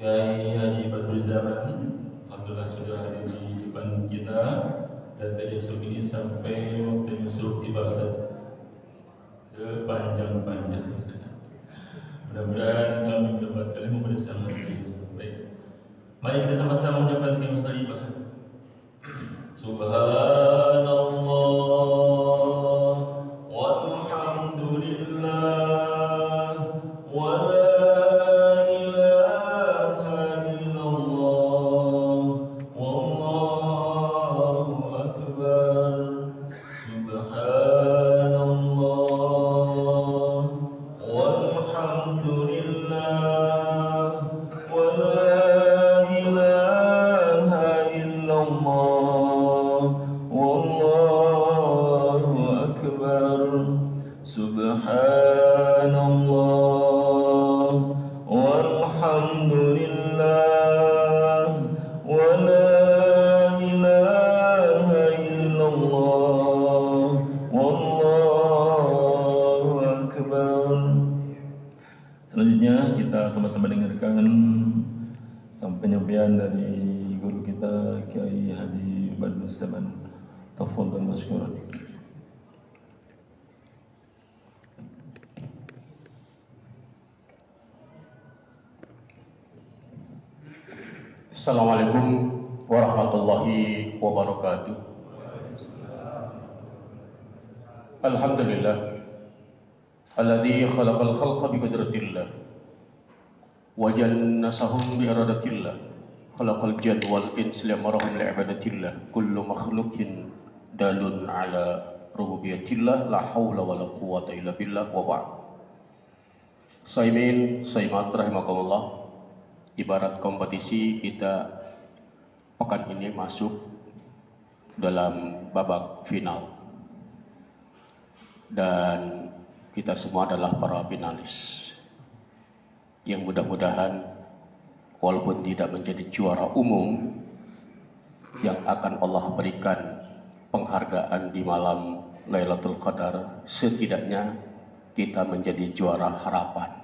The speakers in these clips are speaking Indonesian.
Kiai Haji Badrul Zaman Alhamdulillah sudah hadir di depan kita dan dari esok ini sampai waktu esok tiba sepanjang-panjang. Mudah-mudahan kami mendapatkan ilmu bersama. Baik, mari kita sama-sama mengucapkan kalimat thayyibah. Subhanallah walhamdulillah wa la ilaha illallah wallahu akbar. Subhanallah walhamdulillah wa la ilaha illallah wallahu akbar. Subhanallah walhamdulillah wa la ilaha illallah wallahu akbar. Selanjutnya kita sama-sama dengarkan penyampaian dari guru kita Kiai Haji Badrul Zaman. Tafadhal masykuran. Assalamualaikum warahmatullahi wabarakatuh. Alhamdulillah alladzi khalaqal khalqa biqudratillah wa jannasahum biiradatillah khalaqal jinn wal ins li'amarahum li'ibadatillah kullu makhluqin dalun ala rububiyatillah la haula wala quwwata illa billah wa ba'd. Saimin saimat rahimakumullah. Ibarat kompetisi, kita pekan ini masuk dalam babak final dan kita semua adalah para finalis yang mudah-mudahan walaupun tidak menjadi juara umum, yang akan Allah berikan penghargaan di malam Lailatul Qadar, setidaknya kita menjadi juara harapan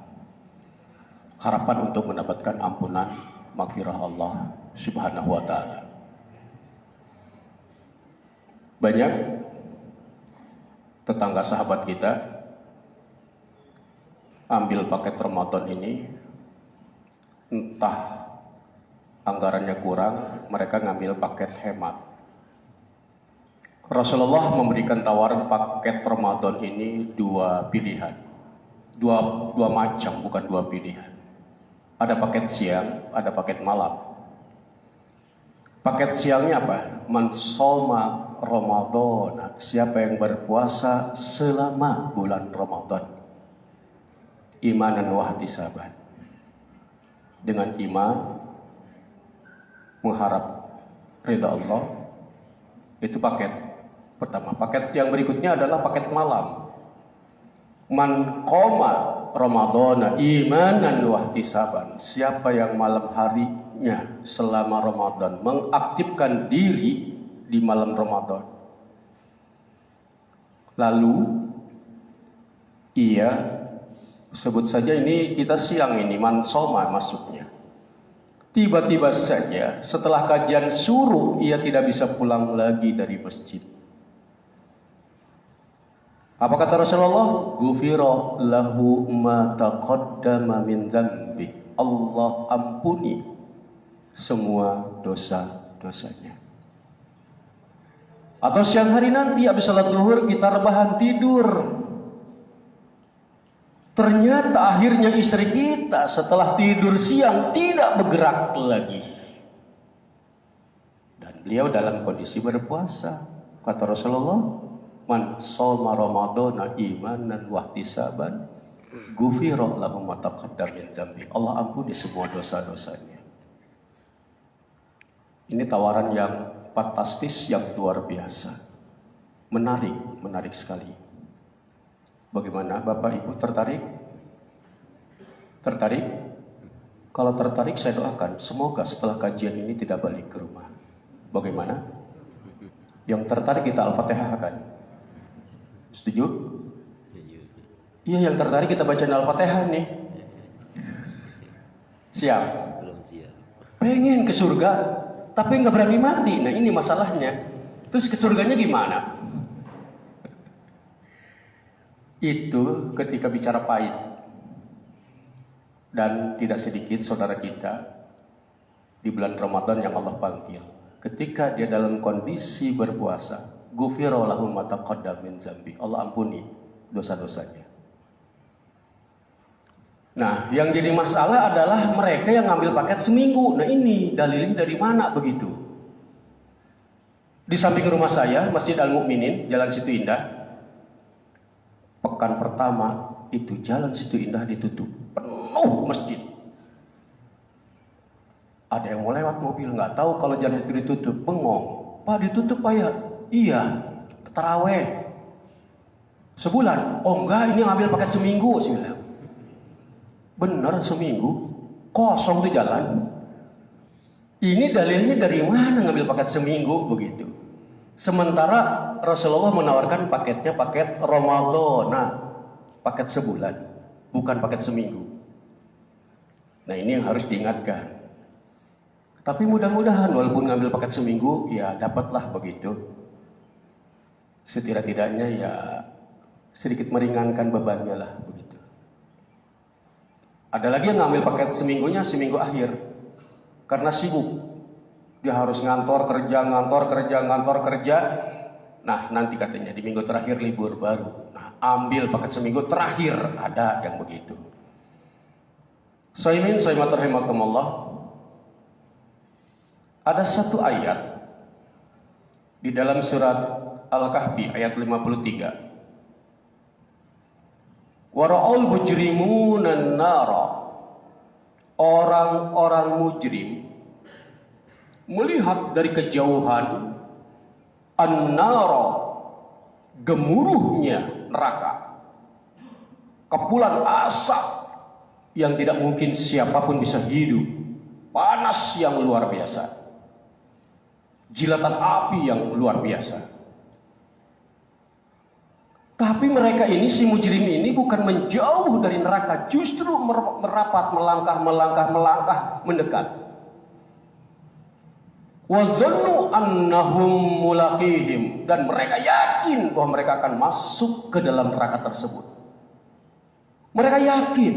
untuk mendapatkan ampunan maghfirah Allah Subhanahu wa ta'ala. Banyak tetangga sahabat kita ambil paket Ramadan ini, entah anggarannya kurang, mereka ngambil paket hemat. Rasulullah memberikan tawaran paket Ramadan ini dua pilihan, dua macam, bukan dua pilihan. Ada paket siang, ada paket malam. Paket siangnya apa? Man shoma Ramadan, siapa yang berpuasa selama bulan Ramadan, imanan wa ihtisaban, dengan iman mengharap ridha Allah. Itu paket pertama. Paket yang berikutnya adalah paket malam. Man qoma Ramadana imanan wa ihtisaban, siapa yang malam harinya selama Ramadan mengaktifkan diri di malam Ramadan, lalu ia sebut saja ini kita siang ini man soma masuknya, tiba-tiba saja setelah kajian suruh ia tidak bisa pulang lagi dari masjid. Apa kata Rasulullah? Ghufira lahu ma taqaddama min dzambi. Allah ampuni semua dosa-dosanya. Atau siang hari nanti habis salat zuhur kita rebahan tidur. Ternyata akhirnya istri kita setelah tidur siang tidak bergerak lagi. Dan beliau dalam kondisi berpuasa. Kata Rasulullah, man shoma Ramadana imanan wa ihtisaban ghufira lahu ma taqaddama min dzambi. Allah ampuni semua dosa-dosanya. Ini tawaran yang fantastis, yang luar biasa. Menarik sekali. Bagaimana Bapak Ibu, tertarik? Tertarik? Kalau tertarik saya doakan semoga setelah kajian ini tidak balik ke rumah. Bagaimana? Yang tertarik kita Al-Fatihah kan? Setuju? Iya, yang tertarik kita baca Al-Fatihah nih. Siap? siap. Pengen ke surga, tapi nggak berani mati. Nah ini masalahnya. Terus ke surganya gimana? Itu ketika bicara pahit. Dan tidak sedikit saudara kita di bulan Ramadan yang Allah panggil. Ketika dia dalam kondisi berpuasa, ghufira lahu ma taqaddama min dzambi. Allah ampuni dosa-dosanya. Nah, yang jadi masalah adalah mereka yang ngambil paket seminggu. Nah ini dalilnya dari mana begitu? Di samping rumah saya, Masjid Al-Mukminin, Jalan Situ Indah. Pekan pertama itu Jalan Situ Indah ditutup, penuh masjid. Ada yang mau lewat mobil, nggak tahu kalau jalan itu ditutup, bengong. Pak ditutup Pak ya? Iya, taraweh. Sebulan? Oh enggak, ini ngambil paket seminggu sih. Bener seminggu kosong tuh jalan. Ini dalilnya dari mana ngambil paket seminggu begitu? Sementara Rasulullah menawarkan paketnya paket Ramadan, paket sebulan, bukan paket seminggu. Nah ini yang harus diingatkan. Tapi mudah-mudahan walaupun ngambil paket seminggu, ya dapatlah begitu. Setidak-tidaknya ya sedikit meringankan bebannya lah begitu. Ada lagi yang ngambil paket seminggunya seminggu akhir karena sibuk. Dia harus ngantor kerja. Nah nanti katanya di minggu terakhir libur baru. Nah ambil paket seminggu terakhir, ada yang begitu. Saimin rahimakumullah. Ada satu ayat di dalam surat Al-Kahfi ayat 53. Wara'ul mujrimuna nara. Orang-orang mujrim melihat dari kejauhan an-nara, gemuruhnya neraka, kepulan asap yang tidak mungkin siapapun bisa hidup, panas yang luar biasa, jilatan api yang luar biasa. Tapi mereka ini, si mujrim ini bukan menjauh dari neraka, justru merapat, melangkah, mendekat. Wa zannu annahum mulaqihim, dan mereka yakin bahwa mereka akan masuk ke dalam neraka tersebut. Mereka yakin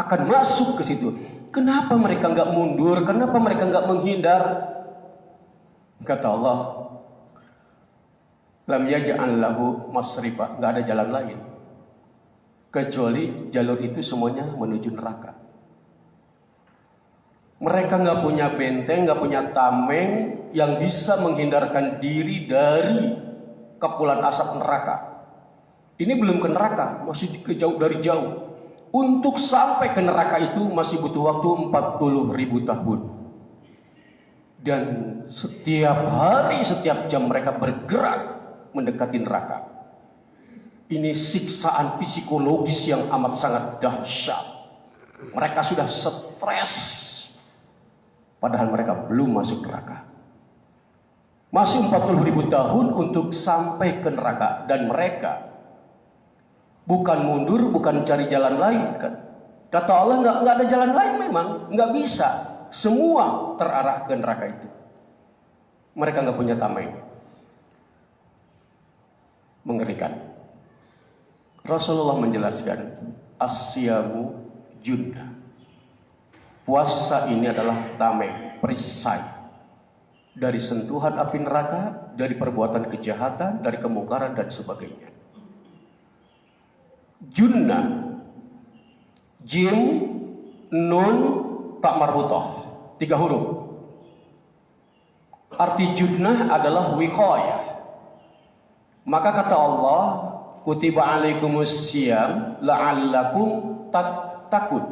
akan masuk ke situ. Kenapa mereka nggak mundur? Kenapa mereka nggak menghindar? Kata Allah, lam yaj'al lahu masrifa, nggak ada jalan lain kecuali jalur itu semuanya menuju neraka. Mereka nggak punya benteng, nggak punya tameng yang bisa menghindarkan diri dari kepulan asap neraka. Ini belum ke neraka, masih dari jauh. Untuk sampai ke neraka itu masih butuh waktu 40.000 tahun. Dan setiap hari, setiap jam mereka bergerak mendekati neraka. Ini siksaan psikologis yang amat sangat dahsyat. Mereka sudah stres, padahal mereka belum masuk neraka. Masih 40.000 tahun untuk sampai ke neraka, dan mereka bukan mundur, bukan cari jalan lain kan? Kata Allah nggak ada jalan lain, memang nggak bisa. Semua terarah ke neraka itu. Mereka nggak punya tameng. Mengerikan. Rasulullah menjelaskan asyamu junnah. Puasa ini adalah tameng, perisai dari sentuhan api neraka, dari perbuatan kejahatan, dari kemungkaran dan sebagainya. Junnah, jim, nun, tak marbutoh, 3 huruf. Arti junnah adalah wiqayah. Maka kata Allah, kutiba alaikumus syiyam la'allakum tattaqun.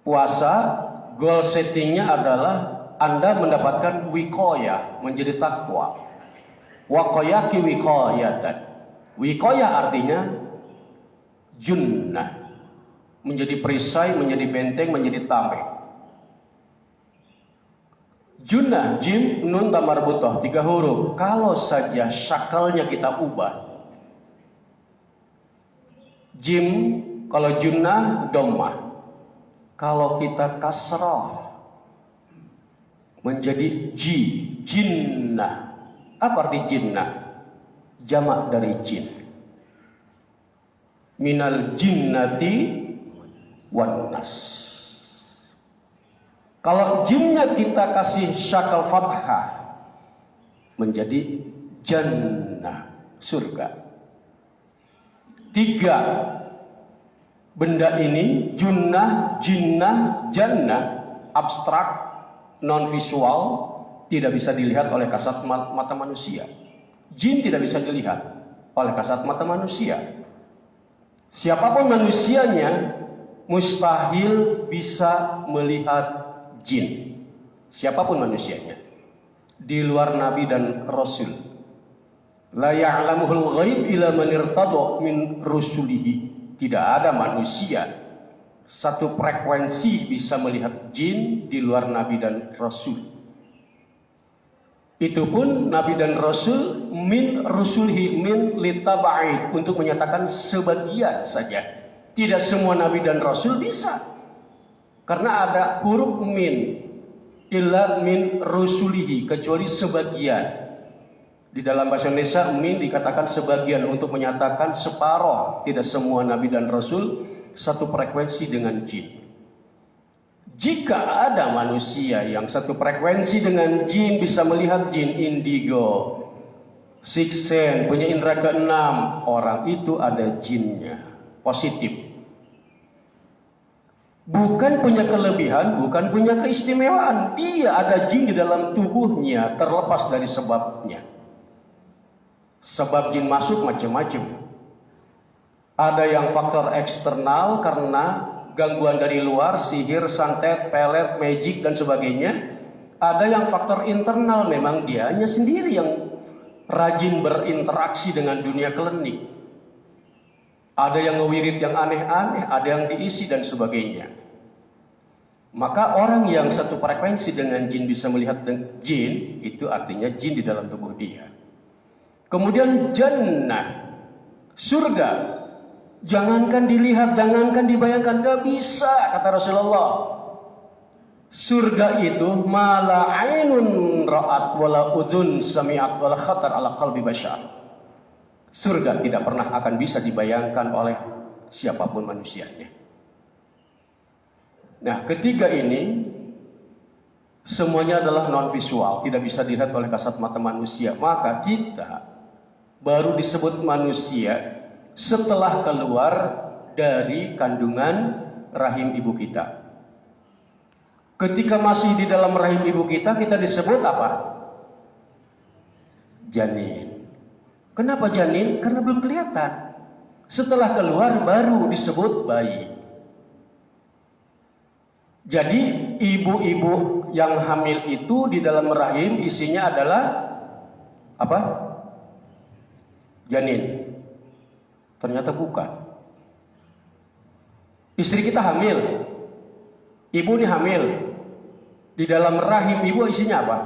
Puasa, goal settingnya adalah Anda mendapatkan wiqayah, menjadi takwa. Waqayaki wiqayatan. Wiqayah artinya junnah, menjadi perisai, menjadi benteng, menjadi tameng. Junnah, jim, nun, ta marbutoh, 3 huruf. Kalau saja syakalnya kita ubah, jim, kalau junnah, dhammah. Kalau kita kasrah menjadi jinnah. Apa arti jinnah? Jamak dari jin. Minal jinnati wan nas. Kalau jinnya kita kasih syakal fathah menjadi jannah, surga. 3 benda ini, junnah, jinnah, jannah, abstrak, non visual, tidak bisa dilihat oleh kasat mata manusia. Jin tidak bisa dilihat oleh kasat mata manusia. Siapapun manusianya mustahil bisa melihat jin. Siapapun manusianya, di luar Nabi dan Rasul. La ya'lamuhul ghaib illa man irtada min rusulihi. Tidak ada manusia satu frekuensi bisa melihat jin di luar Nabi dan Rasul. Itu pun Nabi dan Rasul min rusulihi, min litaba'id, untuk menyatakan sebagian saja. Tidak semua Nabi dan Rasul bisa, karena ada huruf min, illa min rusulihi, kecuali sebagian. Di dalam bahasa Indonesia, min dikatakan sebagian untuk menyatakan separuh. Tidak semua Nabi dan Rasul satu frekuensi dengan jin. Jika ada manusia yang satu frekuensi dengan jin, bisa melihat jin, indigo, sixth sense, punya indera keenam, orang itu ada jinnya, positif. Bukan punya kelebihan, bukan punya keistimewaan. Dia ada jin di dalam tubuhnya, terlepas dari sebabnya. Sebab jin masuk macam-macam. Ada yang faktor eksternal karena gangguan dari luar, sihir, santet, pelet, magic dan sebagainya. Ada yang faktor internal, memang dianya sendiri yang rajin berinteraksi dengan dunia klinik. Ada yang ngewirid yang aneh-aneh, ada yang diisi dan sebagainya. Maka orang yang satu frekuensi dengan jin bisa melihat jin, itu artinya jin di dalam tubuh dia. Kemudian jannah, surga, jangankan dilihat, jangankan dibayangkan, gak bisa, kata Rasulullah. Surga itu mala ainun ra'at wala udhun sami'at wala khatar ala qalbi bashar. Surga tidak pernah akan bisa dibayangkan oleh siapapun manusianya. Nah, ketiga ini semuanya adalah non visual, tidak bisa dilihat oleh kasat mata manusia. Maka kita baru disebut manusia setelah keluar dari kandungan rahim ibu kita. Ketika masih di dalam rahim ibu kita, kita disebut apa? Janin. Kenapa janin? Karena belum kelihatan. Setelah keluar baru disebut bayi. Jadi ibu-ibu yang hamil itu di dalam rahim isinya adalah apa? Janin. Ternyata bukan. Istri kita hamil, ibu ini hamil, di dalam rahim ibu isinya apa?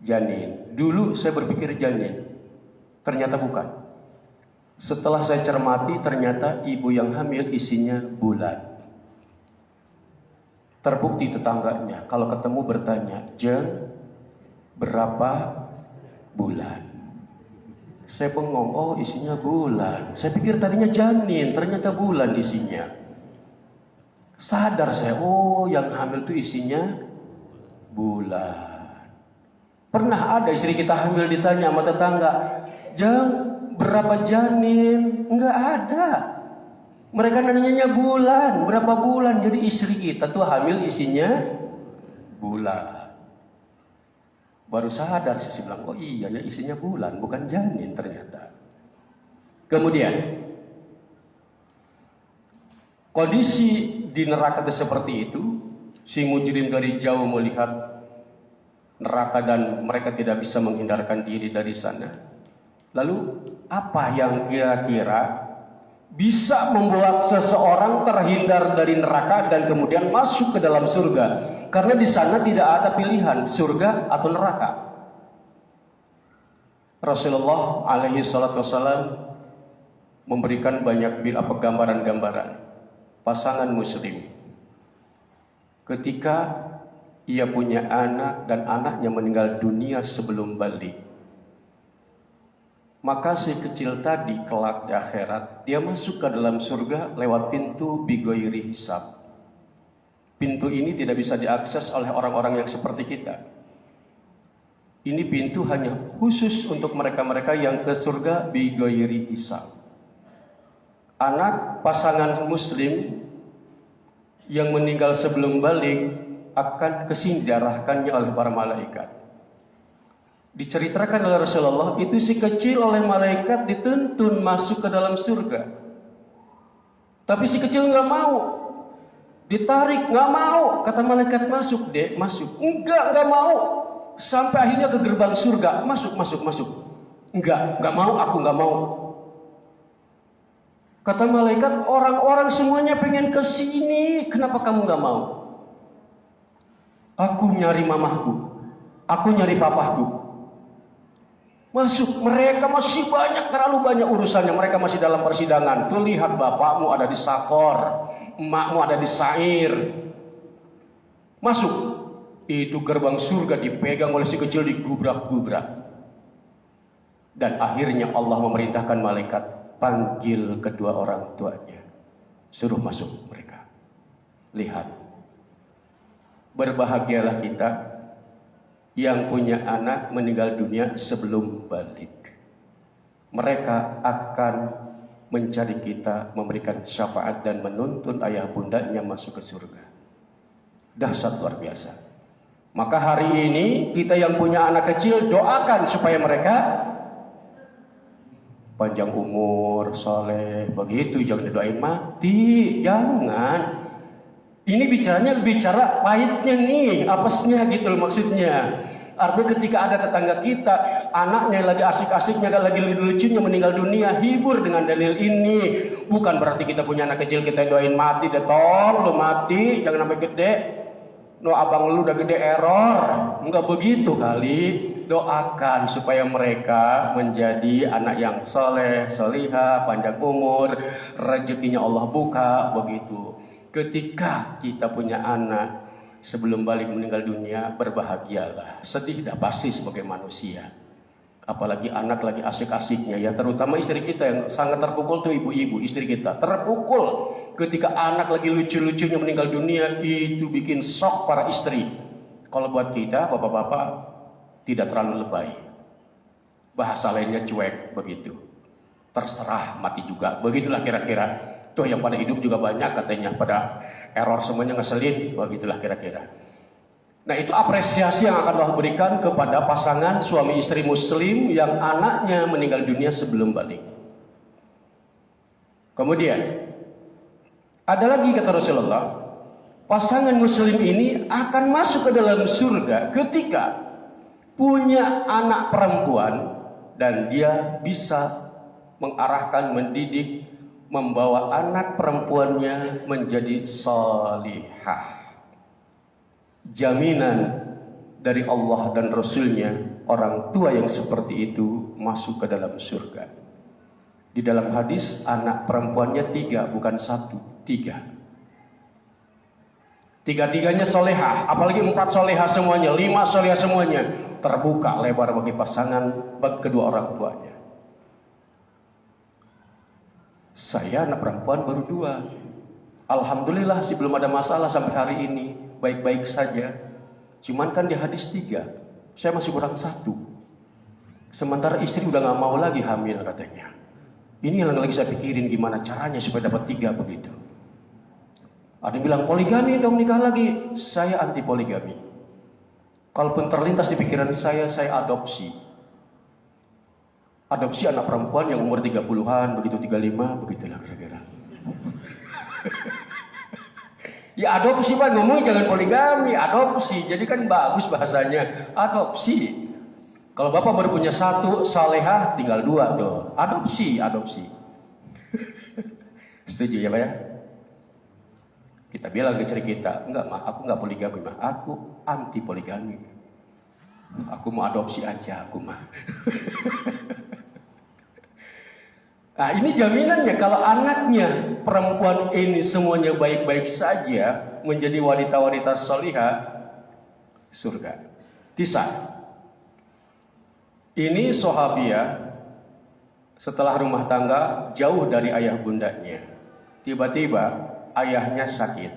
Janin. Dulu saya berpikir janin, ternyata bukan. Setelah saya cermati, ternyata ibu yang hamil isinya bulan. Terbukti tetangganya kalau ketemu bertanya, "Jeng, berapa bulan?" Saya bengong, oh isinya bulan. Saya pikir tadinya janin, ternyata bulan isinya. Sadar saya, oh yang hamil itu isinya bulan. Pernah ada istri kita hamil ditanya sama tetangga, "Jeng, berapa janin?" Enggak ada. Mereka nanyanya bulan, berapa bulan. Jadi istri kita tuh hamil isinya bulan. Baru sadar saya bilang, oh iya ya isinya bulan, bukan janin ternyata. Kemudian kondisi di neraka itu seperti itu. Si mujrim dari jauh melihat neraka dan mereka tidak bisa menghindarkan diri dari sana. Lalu apa yang kira-kira bisa membuat seseorang terhindar dari neraka dan kemudian masuk ke dalam surga? Karena di sana tidak ada pilihan surga atau neraka. Rasulullah alaihi salatu wassalam memberikan banyak gambaran-gambaran. pasangan muslim ketika ia punya anak dan anaknya meninggal dunia sebelum balik, maka si kecil tadi kelak di akhirat dia masuk ke dalam surga lewat pintu bighairi hisab. Pintu ini tidak bisa diakses oleh orang-orang yang seperti kita. Ini pintu hanya khusus untuk mereka-mereka yang ke surga bighairi hisab. Anak pasangan muslim yang meninggal sebelum balik akan kesindarahkannya oleh para malaikat. Diceritakan oleh Rasulullah, itu si kecil oleh malaikat dituntun masuk ke dalam surga. Tapi si kecil nggak mau, ditarik, nggak mau. Kata malaikat, masuk dek, masuk. Nggak mau. Sampai akhirnya ke gerbang surga, masuk. Nggak mau, aku nggak mau. Kata malaikat, orang-orang semuanya pengen ke sini, kenapa kamu nggak mau? Aku nyari mamahku, aku nyari papahku. Masuk, mereka masih banyak, terlalu banyak urusannya. Mereka masih dalam persidangan. Tuh lihat, bapakmu ada di sakor, emakmu ada di sair. Masuk, itu gerbang surga dipegang oleh si kecil, digubrak-gubrak. Dan akhirnya Allah memerintahkan malaikat, panggil kedua orang tuanya, suruh masuk mereka. Lihat, berbahagialah kita yang punya anak meninggal dunia sebelum balik. Mereka akan mencari kita, memberikan syafaat dan menuntun ayah bundanya masuk ke surga. Dahsyat luar biasa. Maka hari ini kita yang punya anak kecil, doakan supaya mereka panjang umur, soleh, begitu. Jangan didoain mati, jangan. Ini bicara pahitnya nih, apesnya gitu loh maksudnya. Artinya ketika ada tetangga kita, anaknya lagi asik-asiknya, lagi lucu-lucunya meninggal dunia, hibur dengan dalil ini. Bukan berarti kita punya anak kecil kita doain mati, detong lu mati, jangan sampai gede. No abang lu udah gede error. Enggak begitu kali. Doakan supaya mereka menjadi anak yang soleh, solihah, panjang umur, rezekinya Allah buka, begitu. Ketika kita punya anak sebelum balik meninggal dunia, berbahagialah. Sedih dah pasti sebagai manusia. Apalagi anak lagi asik-asiknya ya, terutama istri kita yang sangat terpukul tuh ibu-ibu, istri kita terpukul ketika anak lagi lucu-lucunya meninggal dunia, itu bikin shock para istri. Kalau buat kita bapak-bapak tidak terlalu lebay. Bahasa lainnya cuek begitu. Terserah mati juga, begitulah kira-kira. Tuh yang pada hidup juga banyak katanya, pada error semuanya ngeselin, begitulah kira-kira. Nah itu apresiasi yang akan Allah berikan kepada pasangan suami istri muslim yang anaknya meninggal dunia sebelum balik. Kemudian ada lagi kata Rasulullah, pasangan muslim ini akan masuk ke dalam surga ketika punya anak perempuan dan dia bisa mengarahkan, mendidik, membawa anak perempuannya menjadi salihah. Jaminan dari Allah dan Rasulnya, orang tua yang seperti itu masuk ke dalam surga. Di dalam hadis, anak perempuannya 3, bukan 1, 3. Tiga-tiganya solehah, apalagi 4 solehah semuanya, 5 solehah semuanya. Terbuka lebar bagi pasangan, bagi kedua orang tuanya. Saya anak perempuan baru 2. Alhamdulillah sih belum ada masalah sampai hari ini, baik-baik saja. Cuman kan di hadis 3, saya masih kurang 1. Sementara istri udah gak mau lagi hamil katanya. Ini yang lagi saya pikirin gimana caranya supaya dapat 3 begitu. Ada yang bilang poligami dong, nikah lagi. Saya anti poligami. Kalaupun terlintas di pikiran saya adopsi. Adopsi anak perempuan yang umur 30-an, begitu 35, begitulah kira-kira. Ya adopsi Pak, ngomongnya jangan poligami, adopsi. Jadi kan bagus bahasanya, adopsi. Kalau Bapak baru punya 1 salehah, tinggal 2 tuh. Adopsi. Setuju ya Pak ya? Kita bilang ke istri kita, enggak mah, aku enggak poligami mah, aku anti poligami. Aku mau adopsi aja aku mah. Nah, ini jaminannya kalau anaknya perempuan ini semuanya baik-baik saja, menjadi wanita-wanita salihah, surga. Kisah. Ini sahabiah setelah rumah tangga jauh dari ayah bundanya. Tiba-tiba ayahnya sakit.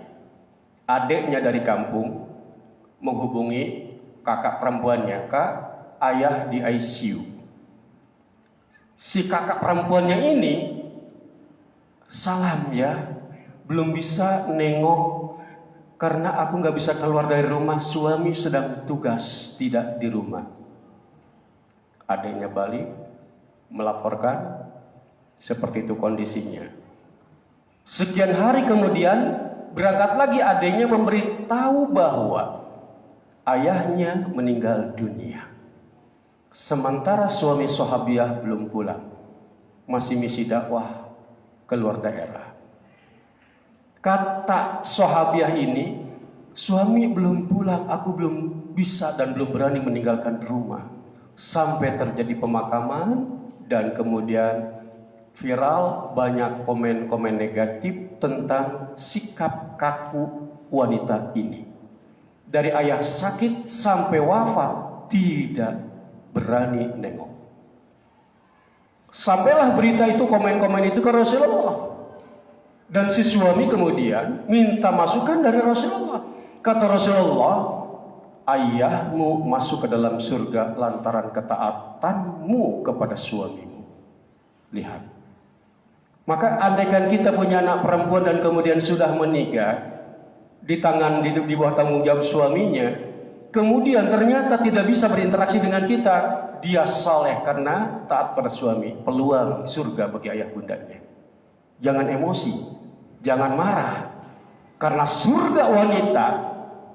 Adiknya dari kampung menghubungi kakak perempuannya, "Kak, ayah di ICU." Si kakak perempuannya ini, "Salam ya, belum bisa nengok karena aku nggak bisa keluar dari rumah, suami sedang tugas tidak di rumah." Adiknya balik melaporkan seperti itu kondisinya. Sekian hari kemudian berangkat lagi adiknya memberitahu bahwa ayahnya meninggal dunia. Sementara suami sahabiah belum pulang, masih misi dakwah keluar daerah. Kata sahabiah ini, "Suami belum pulang, aku belum bisa dan belum berani meninggalkan rumah." Sampai terjadi pemakaman dan kemudian viral banyak komen-komen negatif tentang sikap kaku wanita ini. Dari ayah sakit sampai wafat tidak berani nengok. Sampailah berita itu, komen-komen itu ke Rasulullah. Dan si suami kemudian minta masukan dari Rasulullah. Kata Rasulullah, "Ayahmu masuk ke dalam surga lantaran ketaatanmu kepada suamimu." Lihat. Maka andaikan kita punya anak perempuan dan kemudian sudah menikah, di bawah tanggung jawab suaminya, kemudian ternyata tidak bisa berinteraksi dengan kita, dia saleh karena taat pada suami, peluang surga bagi ayah bundanya. Jangan emosi, jangan marah, karena surga wanita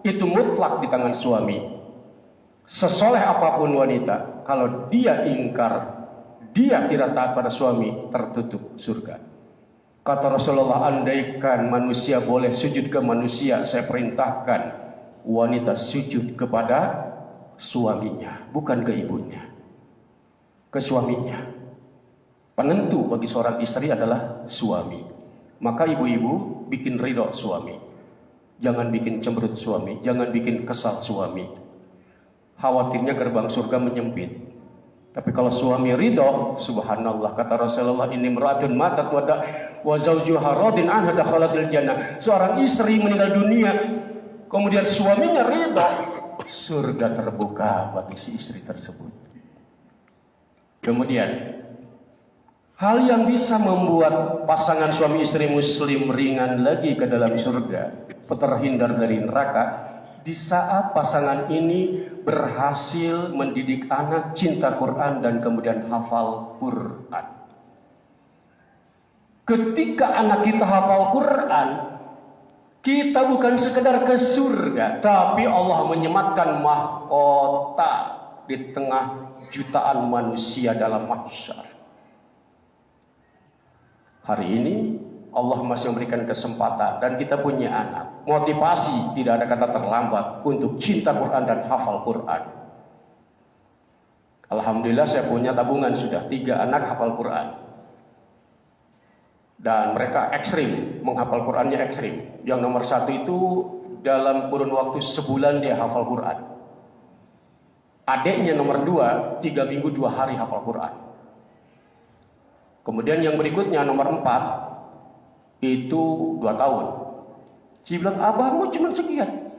itu mutlak di tangan suami. Sesoleh apapun wanita, kalau dia ingkar, dia tidak taat pada suami, tertutup surga. Kata Rasulullah, andaikan manusia boleh sujud ke manusia, saya perintahkan wanita sujud kepada suaminya, bukan ke ibunya, ke suaminya. Penentu bagi seorang istri adalah suami. Maka ibu-ibu bikin ridho suami, jangan bikin cemberut suami, jangan bikin kesal suami. Khawatirnya gerbang surga menyempit. Tapi kalau suami ridho, subhanallah, kata Rasulullah, "Ini imra'atun matat wa zawjuha radin anha dakhalatil jannah." Seorang istri meninggal dunia, kemudian suaminya ridho, surga terbuka bagi si istri tersebut. Kemudian hal yang bisa membuat pasangan suami istri muslim ringan lagi ke dalam surga, terhindar dari neraka, di saat pasangan ini berhasil mendidik anak cinta Quran dan kemudian hafal Quran. Ketika anak kita hafal Quran, kita bukan sekedar ke surga, tapi Allah menyematkan mahkota di tengah jutaan manusia dalam mahsyar. Hari ini Allah masih memberikan kesempatan dan kita punya anak. Motivasi, tidak ada kata terlambat untuk cinta Quran dan hafal Quran. Alhamdulillah saya punya tabungan sudah 3 anak hafal Quran. Dan mereka ekstrim, menghafal Qurannya ekstrim. Yang nomor 1 itu dalam kurun waktu sebulan dia hafal Quran. Adiknya nomor 2, 3 minggu 2 hari hafal Quran. Kemudian yang berikutnya nomor 4, itu 2 tahun. Dia bilang, "Abahmu cuma sekian."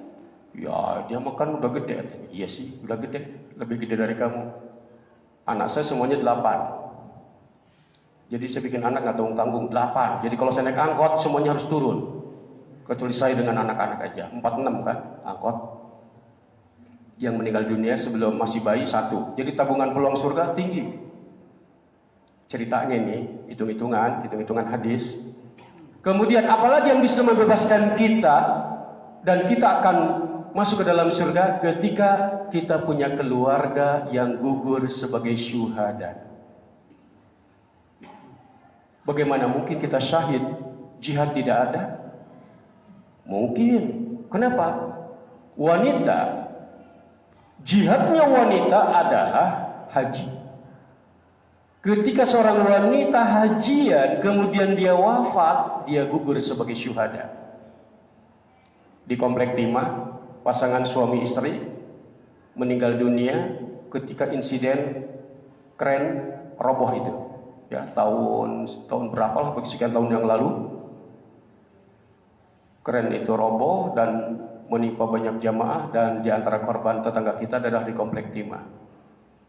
"Ya, dia makan udah gede." "Iya sih, udah gede, lebih gede dari kamu." Anak saya semuanya 8. Jadi saya bikin anak nggak tanggung-tanggung 8. Jadi kalau saya naik angkot semuanya harus turun. Kecuali saya dengan anak-anak aja, 4-6 kan angkot. Yang meninggal dunia sebelum masih bayi 1. Jadi tabungan peluang surga tinggi. Ceritanya ini hitung-hitungan hadis. Kemudian apalagi yang bisa membebaskan kita dan kita akan masuk ke dalam surga ketika kita punya keluarga yang gugur sebagai syuhada. Bagaimana mungkin kita syahid, jihad tidak ada? Mungkin. Kenapa? Jihadnya wanita adalah haji. Ketika seorang wanita hajian kemudian dia wafat, dia gugur sebagai syuhada. Di komplek Timah, pasangan suami istri meninggal dunia ketika insiden kren roboh itu. Ya, tahun berapa lah, sekian tahun yang lalu. Kren itu roboh dan menimpa banyak jamaah, dan di antara korban tetangga kita adalah di komplek Timah.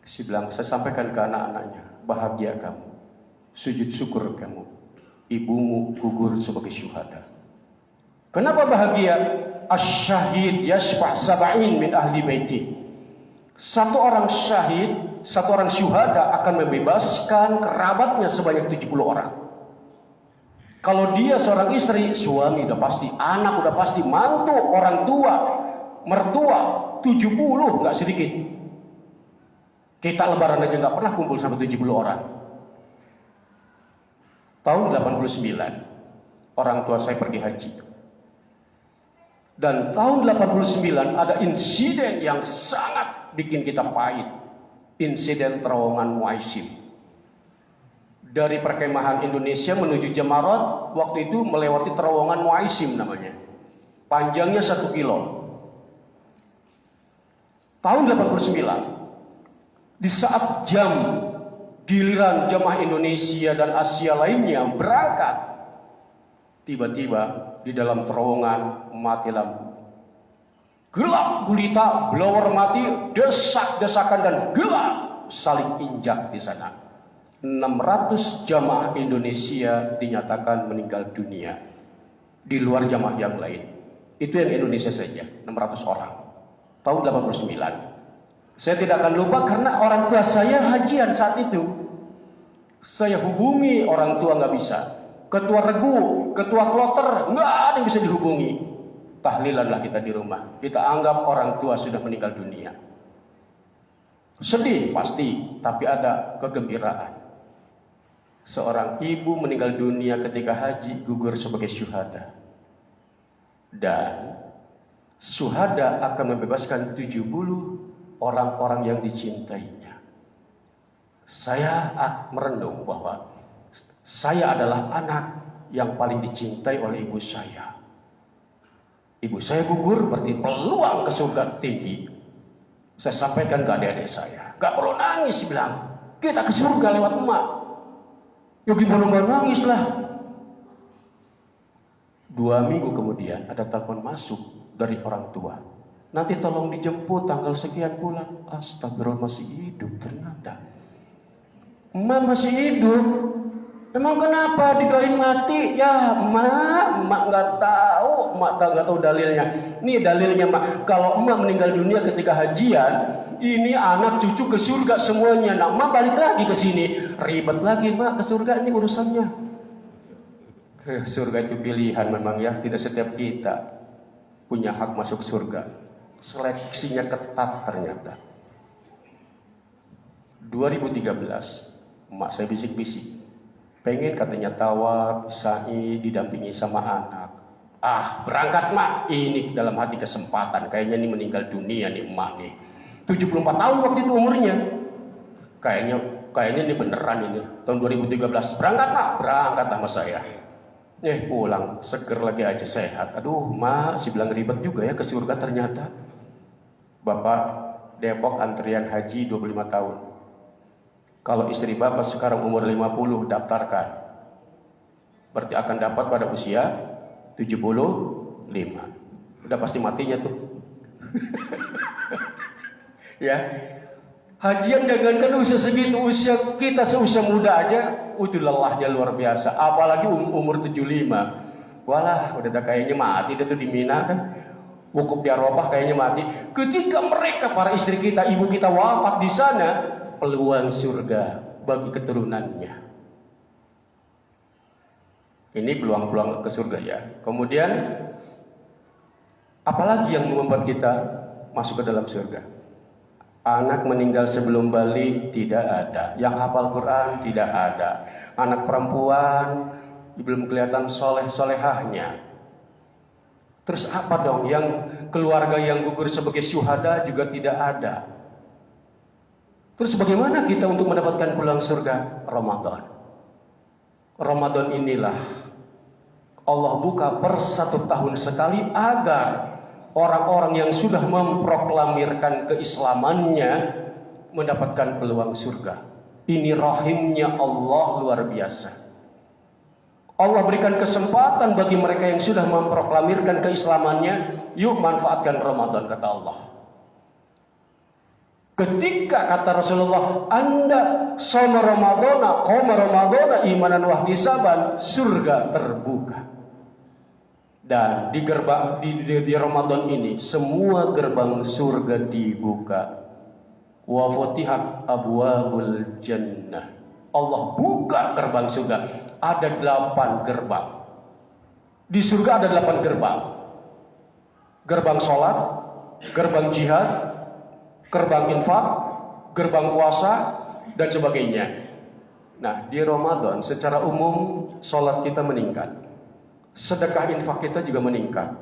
Saya bilang, saya sampaikan ke anak-anaknya, bahagia kamu, sujud syukur kamu, ibumu gugur sebagai syuhada. Kenapa bahagia? Asy-syahid yashfa' sab'in min ahli baiti. Satu orang syahid, satu orang syuhada akan membebaskan kerabatnya sebanyak 70 orang. Kalau dia seorang istri, suami udah pasti, anak udah pasti, mantu, orang tua, mertua, 70 nggak sedikit. Kita lebaran aja nggak pernah kumpul sampai 70 orang. Tahun 89, orang tua saya pergi haji. Dan tahun 89 ada insiden yang sangat bikin kita pahit. Insiden terowongan Muaisim. Dari perkemahan Indonesia menuju Jamarat, waktu itu melewati terowongan Muaisim namanya. Panjangnya 1 kilo. Tahun 89, di saat jam giliran jamaah Indonesia dan Asia lainnya berangkat, tiba-tiba di dalam terowongan mati lampu. Gelap gulita, blower mati, desak-desakan dan gelap, saling injak di sana. 600 jamaah Indonesia dinyatakan meninggal dunia. Di luar jamaah yang lain. Itu yang Indonesia saja, 600 orang. Tahun 89. Saya tidak akan lupa karena orang tua saya hajian saat itu. Saya hubungi orang tua nggak bisa. Ketua regu, ketua kloter, nggak ada yang bisa dihubungi. Tahlilanlah kita di rumah. Kita anggap orang tua sudah meninggal dunia. Sedih pasti, tapi ada kegembiraan. Seorang ibu meninggal dunia ketika haji, gugur sebagai syuhada. Dan syuhada akan membebaskan 70 orang-orang yang dicintainya. Saya merenung bahwa saya adalah anak yang paling dicintai oleh ibu saya. Ibu saya gugur berarti peluang ke surga tinggi. Saya sampaikan ke adik-adik saya, gak perlu nangis, bilang kita ke surga lewat emak. Ya gimana gak nangis lah. 2 minggu kemudian ada telepon masuk dari orang tua. Nanti tolong dijemput tanggal sekian bulan. Astagfirullah, masih hidup ternyata. Emak masih hidup. Emang kenapa didoain mati? Ya emak nggak tahu, emak nggak tahu dalilnya. Nih dalilnya mak. Kalau emak meninggal dunia ketika hajian, ini anak cucu ke surga semuanya. Nah emak balik lagi ke sini, ribet lagi mak ke surga, ini urusannya. Surga itu pilihan memang ya, tidak setiap kita punya hak masuk surga. Seleksinya ketat ternyata. 2013, emak saya bisik-bisik. Pengen katanya tawaf, sa'i, didampingi sama anak. Berangkat mak. Ini dalam hati kesempatan. Kayaknya ini meninggal dunia nih emak nih. 74 tahun waktu itu umurnya. Kayaknya ini beneran ini. Tahun 2013. Berangkat mak. Berangkat sama saya. Pulang. Seger lagi aja, sehat. Aduh mak, si bilang ribet juga ya ke surga ternyata. Bapak Depok antrian haji 25 tahun. Kalau istri bapak sekarang umur 50, daftarkan. Berarti akan dapat pada usia 75. Udah pasti matinya tuh. Ya. Hajian jangankan usia segitu, usia kita seusia muda aja, itu lelahnya luar biasa. Apalagi umur 75. Walah, udah kayaknya mati dia tuh di Mina kan. Wukuf di Arafah kayaknya mati. Ketika mereka, para istri kita, ibu kita wafat di sana, peluang surga bagi keturunannya. Ini peluang-peluang ke surga ya. Kemudian apalagi yang membuat kita masuk ke dalam surga? Anak meninggal sebelum balik tidak ada. Yang hafal Quran tidak ada. Anak perempuan belum kelihatan soleh-solehahnya. Terus apa dong? Yang keluarga yang gugur sebagai syuhada juga tidak ada. Terus bagaimana kita untuk mendapatkan pulang surga? Ramadan. Ramadan inilah Allah buka per 1 tahun sekali agar orang-orang yang sudah memproklamirkan keislamannya mendapatkan peluang surga. Ini rahimnya Allah luar biasa. Allah berikan kesempatan bagi mereka yang sudah memproklamirkan keislamannya, yuk manfaatkan Ramadan, kata Allah. Ketika kata Rasulullah, Anda shoma Ramadana, qoma Ramadana imanan wahtisaban, surga terbuka. Dan di Ramadan ini semua gerbang surga dibuka. Wa futihat abwabul jannah. Allah buka gerbang surga. Ada 8 gerbang. Di surga ada 8 gerbang. Gerbang sholat, gerbang jihad, gerbang infak, gerbang puasa, dan sebagainya. Nah, di Ramadan secara umum sholat kita meningkat. Sedekah infak kita juga meningkat.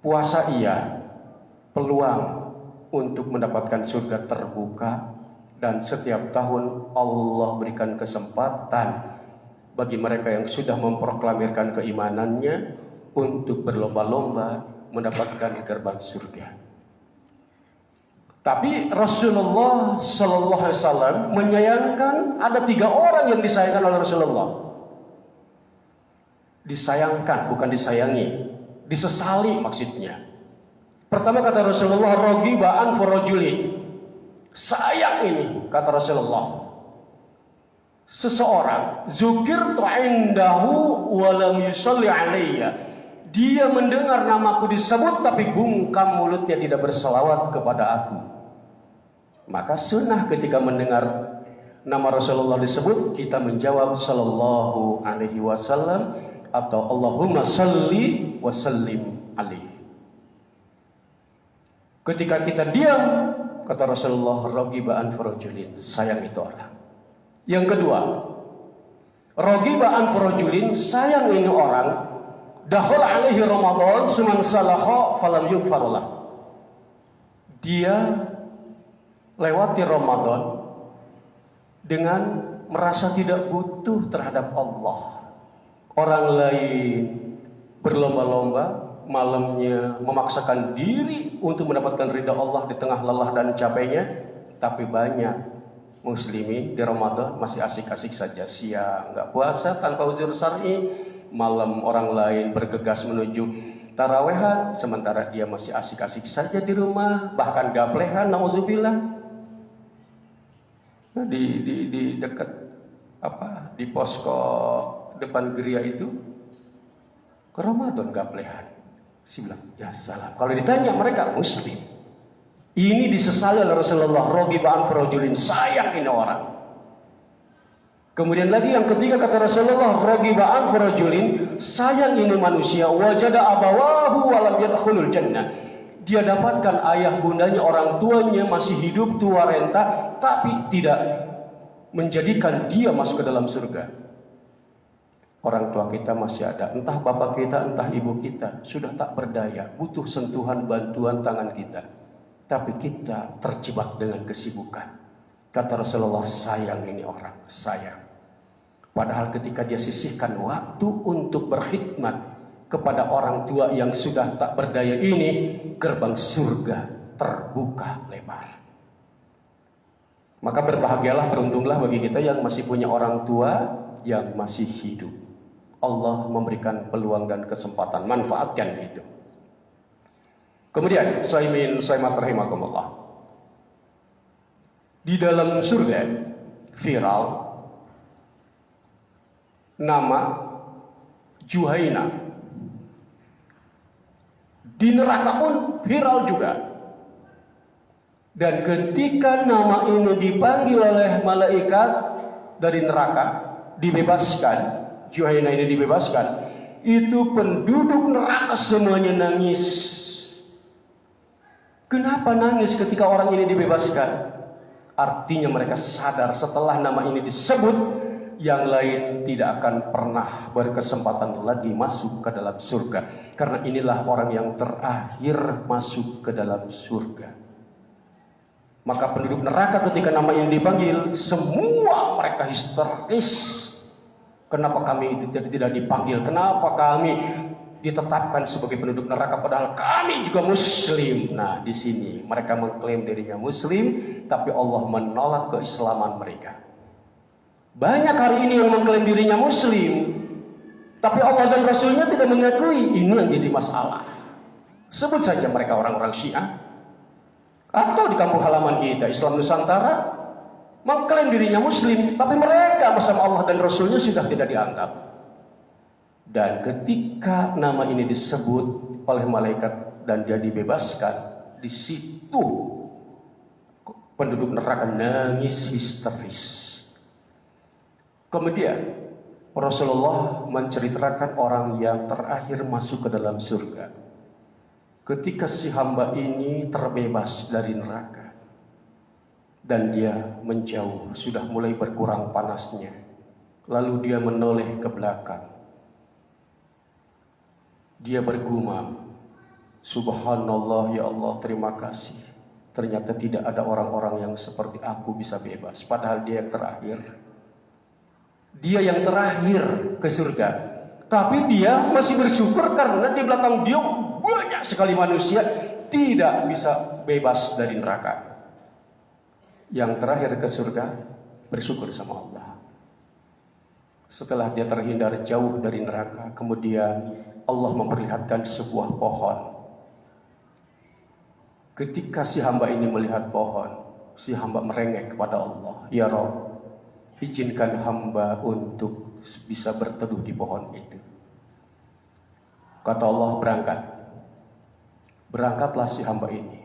Puasa iya. Peluang untuk mendapatkan surga terbuka. Dan setiap tahun Allah berikan kesempatan bagi mereka yang sudah memproklamirkan keimanannya untuk berlomba-lomba mendapatkan gerbang surga. Tapi Rasulullah Sallallahu Alaihi Wasallam menyayangkan ada 3 orang yang disayangkan oleh Rasulullah. Disayangkan, bukan disayangi. Disesali maksudnya. Pertama kata Rasulullah, rogiba an furajulin. Sayang ini, kata Rasulullah. Seseorang zukirtu indahu walam yusalli alayya. Dia mendengar namaku disebut tapi bungkam mulutnya tidak berselawat kepada aku. Maka sunnah ketika mendengar nama Rasulullah disebut, kita menjawab sallallahu alaihi wasallam atau Allahumma salli wa sallim alaihi. Ketika kita diam, kata Rasulullah, ragiba an farajulin, sayang itu orang. Yang kedua, ragiba an farajulin, sayang ini orang, dakhal alaihi Ramadan suman salakha falam yughfarlah. Dia lewati Ramadan dengan merasa tidak butuh terhadap Allah. Orang lain berlomba-lomba malamnya memaksakan diri untuk mendapatkan ridha Allah di tengah lelah dan capeknya, tapi banyak muslimin di Ramadan masih asik-asik saja, siang nggak puasa tanpa uzur syar'i, malam orang lain bergegas menuju tarawehan, sementara dia masih asik-asik saja di rumah, bahkan gaplehan, nauzubillah. Nah, di dekat di posko depan geria itu ke Ramadan gaplehan. Si bilang, ya salah. Kalau ditanya mereka muslim. Ini disesali oleh Rasulullah, rogiba an farajulin, sayang ini orang. Kemudian lagi yang ketiga kata Rasulullah, rogiba an farajulin, sayang ini manusia, wajada abawahu walam yadkhulul jannah. Dia dapatkan ayah bundanya, orang tuanya masih hidup tua renta, tapi tidak menjadikan dia masuk ke dalam surga. Orang tua kita masih ada, entah bapak kita, entah ibu kita, sudah tak berdaya, butuh sentuhan bantuan tangan kita. Tapi kita terjebak dengan kesibukan. Kata Rasulullah, sayang ini orang, sayang. Padahal ketika dia sisihkan waktu untuk berkhidmat kepada orang tua yang sudah tak berdaya ini, gerbang surga terbuka lebar. Maka berbahagialah, beruntunglah bagi kita yang masih punya orang tua yang masih hidup. Allah memberikan peluang dan kesempatan, manfaatkan itu. Kemudian Saimin Saimat rahimakumullah. Di dalam surga viral nama Juhaina. Di neraka pun viral juga. Dan ketika nama ini dipanggil oleh malaikat dari neraka, dibebaskan, Juhaina ini dibebaskan, itu penduduk neraka semuanya nangis. Kenapa nangis ketika orang ini dibebaskan? Artinya mereka sadar setelah nama ini disebut, yang lain tidak akan pernah berkesempatan lagi masuk ke dalam surga. Karena inilah orang yang terakhir masuk ke dalam surga. Maka penduduk neraka ketika nama ini dipanggil, semua mereka histeris. Kenapa kami tidak dipanggil? Kenapa kami ditetapkan sebagai penduduk neraka padahal kami juga muslim? Nah, di sini mereka mengklaim dirinya muslim, tapi Allah menolak keislaman mereka. Banyak hari ini yang mengklaim dirinya muslim, tapi Allah dan Rasulnya tidak mengakui. Ini yang jadi masalah. Sebut saja mereka orang-orang Syiah, atau di kampung halaman kita Islam Nusantara, mengklaim dirinya muslim, tapi mereka bersama Allah dan Rasulnya sudah tidak dianggap. Dan ketika nama ini disebut oleh malaikat dan dia dibebaskan, di situ penduduk neraka nangis histeris. Kemudian Rasulullah menceritakan orang yang terakhir masuk ke dalam surga. Ketika si hamba ini terbebas dari neraka dan dia menjauh, sudah mulai berkurang panasnya, lalu dia menoleh ke belakang. Dia bergumam, Subhanallah, ya Allah, terima kasih. Ternyata tidak ada orang-orang yang seperti aku bisa bebas. Padahal dia yang terakhir. Dia yang terakhir ke surga. Tapi dia masih bersyukur karena di belakang dia banyak sekali manusia tidak bisa bebas dari neraka. Yang terakhir ke surga bersyukur sama Allah. Setelah dia terhindar jauh dari neraka, kemudian Allah memperlihatkan sebuah pohon. Ketika si hamba ini melihat pohon, si hamba merengek kepada Allah, ya Rabb, izinkan hamba untuk bisa berteduh di pohon itu. Kata Allah, berangkat. Berangkatlah si hamba ini.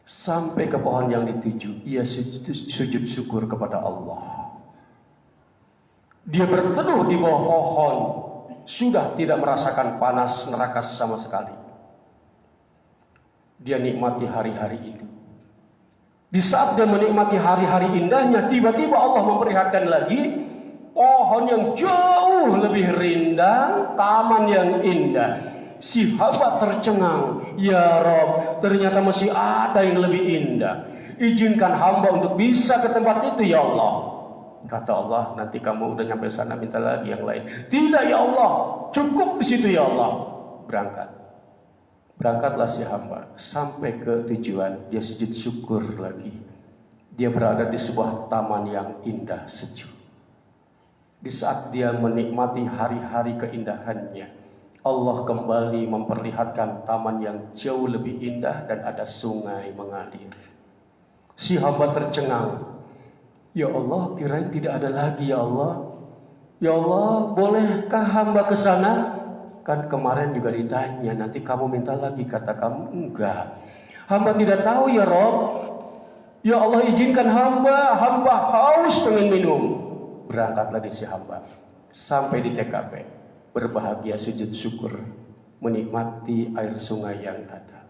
Sampai ke pohon yang dituju, ia sujud syukur kepada Allah. Dia berteduh di bawah pohon, sudah tidak merasakan panas neraka sama sekali. Dia nikmati hari-hari itu. Di saat dia menikmati hari-hari indahnya, tiba-tiba Allah memperlihatkan lagi pohon yang jauh lebih rindang, taman yang indah. Si hamba tercengang, ya Rob, ternyata masih ada yang lebih indah. Izinkan hamba untuk bisa ke tempat itu, ya Allah. Kata Allah, nanti kamu udah nyampe sana minta lagi yang lain. Tidak, ya Allah, cukup di situ, ya Allah. Berangkatlah si hamba. Sampai ke tujuan, dia sujud syukur lagi. Dia berada di sebuah taman yang indah sejuk. Di saat dia menikmati hari-hari keindahannya, Allah kembali memperlihatkan taman yang jauh lebih indah dan ada sungai mengalir. Si hamba tercengang. Ya Allah, kirain tidak ada lagi, ya Allah. Ya Allah, bolehkah hamba ke sana? Kan kemarin juga ditanya, nanti kamu minta lagi. Kata kamu, enggak. Hamba tidak tahu, ya Rob. Ya Allah, izinkan hamba haus pengen minum. Berangkat lagi si hamba. Sampai di TKP. Berbahagia sujud syukur, menikmati air sungai yang ada.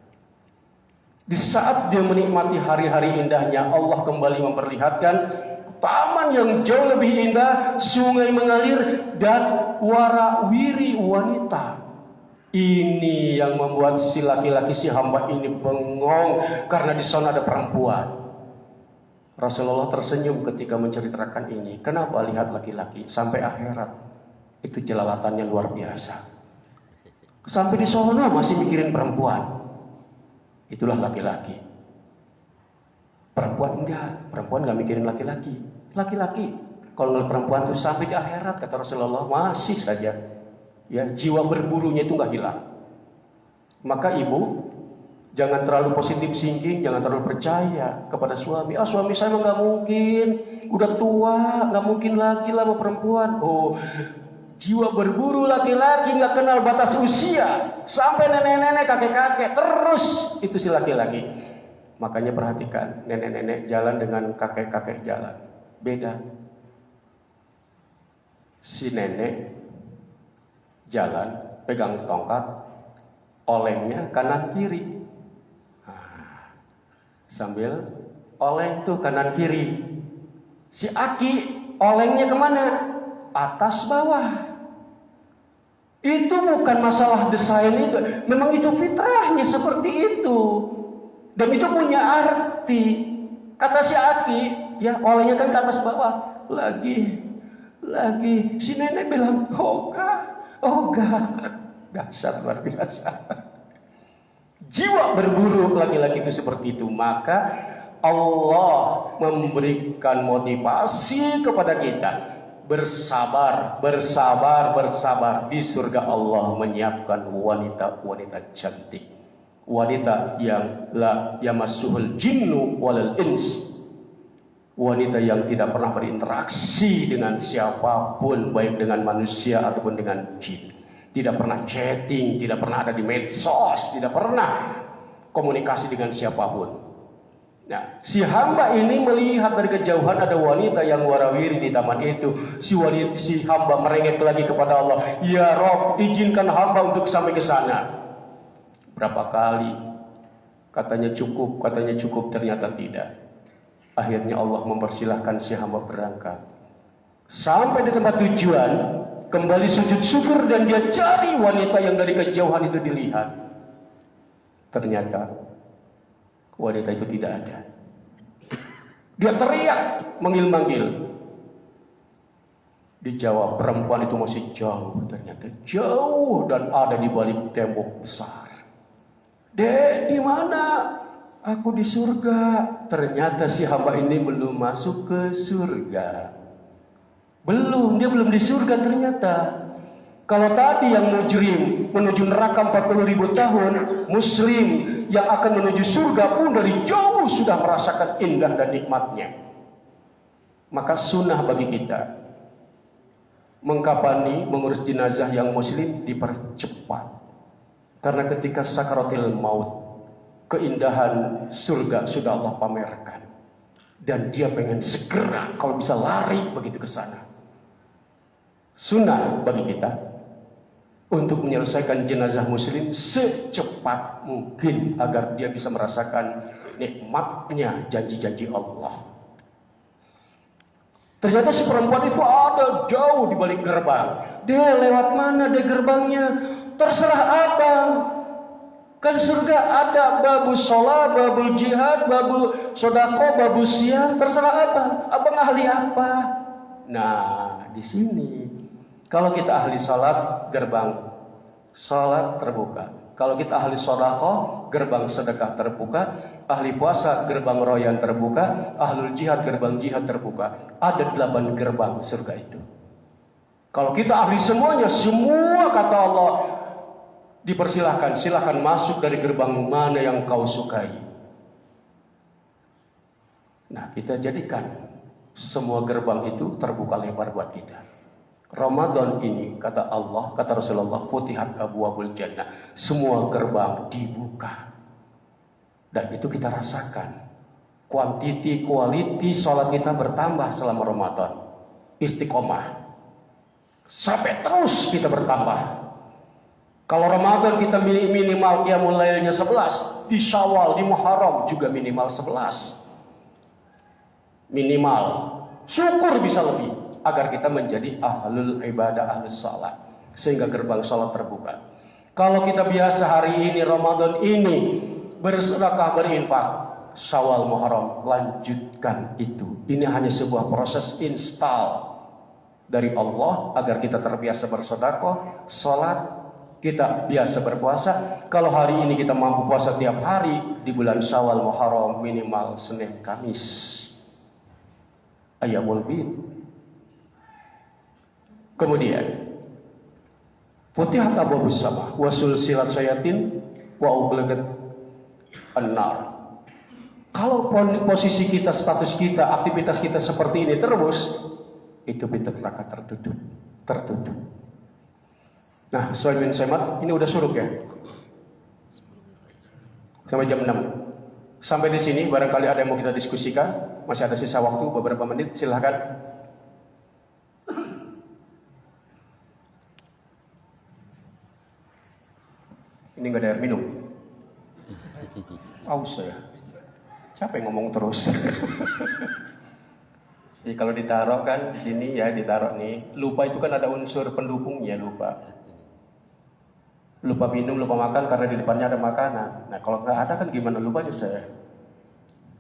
Di saat dia menikmati hari-hari indahnya, Allah kembali memperlihatkan taman yang jauh lebih indah, sungai mengalir, dan warawiri wanita. Ini yang membuat si laki-laki, si hamba ini bengong karena di sana ada perempuan. Rasulullah tersenyum ketika menceritakan ini. Kenapa lihat laki-laki sampai akhirat? Itu jelalatannya luar biasa. Sampai di sana masih mikirin perempuan. Itulah laki-laki. Perempuan enggak mikirin laki-laki. Laki-laki kalau ngeliat perempuan itu sampai di akhirat, kata Rasulullah, masih saja ya, jiwa berburunya itu enggak hilang. Maka ibu jangan terlalu positif thinking, jangan terlalu percaya kepada suami. Suami saya enggak mungkin, udah tua, enggak mungkin lagi lah sama perempuan. Jiwa berburu laki-laki nggak kenal batas usia, sampai nenek-nenek, kakek-kakek, terus itu si laki-laki. Makanya perhatikan, nenek-nenek jalan dengan kakek-kakek jalan beda. Si nenek jalan pegang tongkat, olengnya kanan kiri. Sambil oleng tuh kanan kiri. Si aki olengnya kemana? Atas bawah. Itu bukan masalah desain itu, memang itu fitrahnya seperti itu. Dan itu punya arti. Ati. Kata si Ati, ya olehnya kan ke atas bawah. Lagi. Si nenek bilang, Oga. Dahsyat luar biasa. Jiwa berburu laki-laki itu seperti itu. Maka Allah memberikan motivasi kepada kita. Bersabar. Di surga Allah menyiapkan wanita-wanita cantik. Wanita yang la yamassuhul jinnu walal ins. Wanita yang tidak pernah berinteraksi dengan siapapun, baik dengan manusia ataupun dengan jin. Tidak pernah chatting, tidak pernah ada di medsos, tidak pernah komunikasi dengan siapapun. Nah, si hamba ini melihat dari kejauhan ada wanita yang warawiri di taman itu. Si hamba merengek lagi kepada Allah, "Ya Rob, izinkan hamba untuk sampai ke sana." Berapa kali katanya cukup, ternyata tidak. Akhirnya Allah mempersilahkan si hamba berangkat. Sampai di tempat tujuan, kembali sujud syukur dan dia cari wanita yang dari kejauhan itu dilihat. Ternyata wanita itu tidak ada. Dia teriak, manggil-manggil. Dijawab, perempuan itu masih jauh. Ternyata jauh dan ada di balik tembok besar. Dek, di mana? Aku di surga. Ternyata si hamba ini belum masuk ke surga. Dia belum di surga ternyata. Kalau tadi yang mujrim menuju neraka 40.000 tahun, muslim yang akan menuju surga pun dari jauh sudah merasakan indah dan nikmatnya. Maka sunnah bagi kita mengkafani, mengurus jenazah yang muslim dipercepat. Karena ketika sakaratil maut, keindahan surga sudah Allah pamerkan. Dan dia pengen segera kalau bisa lari begitu ke sana. Sunnah bagi kita untuk menyelesaikan jenazah muslim secepat mungkin agar dia bisa merasakan nikmatnya janji-janji Allah. Ternyata si perempuan itu ada jauh di balik gerbang. Dia lewat mana deh gerbangnya? Terserah abang. Kan surga ada babu sholat, babu jihad, babu sodako, babu siang. Terserah abang. Abang ahli apa? Nah, di sini kalau kita ahli sholat, gerbang sholat terbuka. Kalau kita ahli sodako, gerbang sedekah terbuka. Ahli puasa, gerbang royan terbuka. Ahlul jihad, gerbang jihad terbuka. Ada 8 gerbang surga itu. Kalau kita ahli semuanya, semua kata Allah, dipersilahkan, silahkan masuk dari gerbang mana yang kau sukai. Nah, kita jadikan semua gerbang itu terbuka lebar buat kita. Ramadan ini, kata Allah, kata Rasulullah, futihat abwabul jannah. Semua gerbang dibuka. Dan itu kita rasakan. Quality sholat kita bertambah selama Ramadan. Istiqomah. Sampai terus kita bertambah. Kalau Ramadan kita minimal qiyamul lailnya 11, di Syawal, di Muharram juga minimal 11. Minimal. Syukur bisa lebih agar kita menjadi ahlul ibadah, ahlus salat, sehingga gerbang salat terbuka. Kalau kita biasa hari ini Ramadan ini bersedekah, berinfak, Syawal, Muharram, lanjutkan itu. Ini hanya sebuah proses install dari Allah agar kita terbiasa bersedekah, salat, kita biasa berpuasa. Kalau hari ini kita mampu puasa tiap hari di bulan Syawal, Muharram, minimal Senin, Kamis, Ayyamul Bid. Kemudian futihat abwabus sama wa sulsilat syayatin wa ublagat an-nar. Kalau posisi kita, status kita, aktivitas kita seperti ini terus, itu pintu neraka tertutup. Nah, soal bin semat ini udah suruk ya. Sampai jam 6. Sampai di sini barangkali ada yang mau kita diskusikan, masih ada sisa waktu beberapa menit, silahkan. Ini nggak ada air minum. Aus ya. Siapa yang ngomong terus? Jadi kalau ditaruh kan di sini ya, ditaruh nih. Lupa itu kan ada unsur pendukungnya, lupa. Lupa minum, lupa makan karena di depannya ada makanan. Nah kalau nggak ada kan gimana lupanya saya?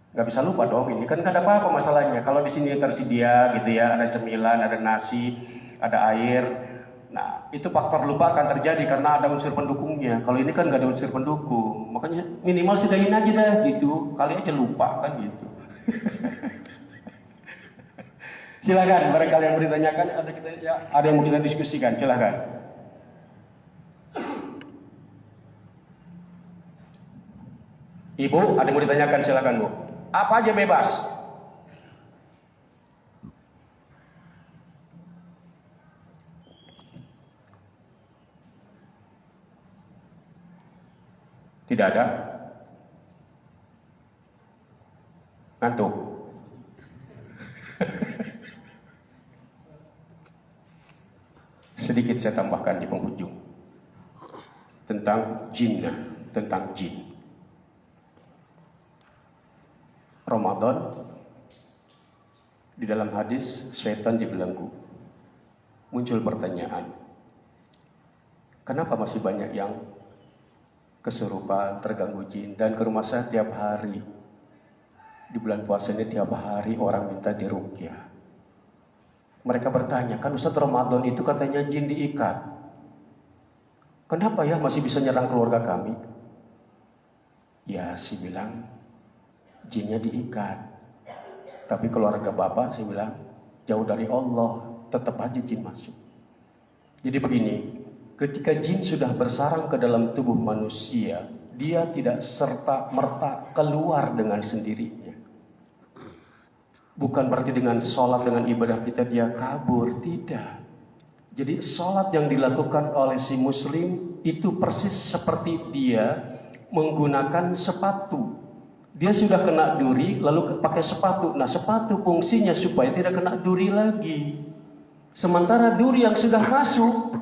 Nggak bisa lupa dong, ini kan nggak ada apa-apa masalahnya. Kalau di sini tersedia gitu ya, ada cemilan, ada nasi, ada air. Nah, itu faktor lupa akan terjadi karena ada unsur pendukungnya. Kalau ini kan nggak ada unsur pendukung, makanya minimal sedain aja dah gitu. Kali aja lupa kan gitu. Silakan, barangkali yang bertanyakan ada yang mau kita diskusikan, silakan. Ibu, ada yang mau ditanyakan, silakan Bu. Apa aja bebas. Tidak ada? Ngantuk? Sedikit saya tambahkan di penghujung tentang jinnah, tentang jin. Ramadan di dalam hadis setan dibelenggu. Muncul pertanyaan, kenapa masih banyak yang kesurupan, terganggu jin? Dan ke rumah saya tiap hari di bulan puasa ini tiap hari orang minta diruqyah. Mereka bertanya, kan Ustaz Ramadan itu katanya jin diikat. Kenapa ya masih bisa nyerang keluarga kami? Ya, si bilang jinnya diikat. Tapi keluarga bapak, saya bilang, jauh dari Allah, tetap aja jin masuk. Jadi begini, ketika jin sudah bersarang ke dalam tubuh manusia, dia tidak serta-merta keluar dengan sendirinya. Bukan berarti dengan sholat, dengan ibadah kita dia kabur, tidak. Jadi sholat yang dilakukan oleh si muslim itu persis seperti dia menggunakan sepatu. Dia sudah kena duri, lalu pakai sepatu. Nah, sepatu fungsinya supaya tidak kena duri lagi. Sementara duri yang sudah masuk,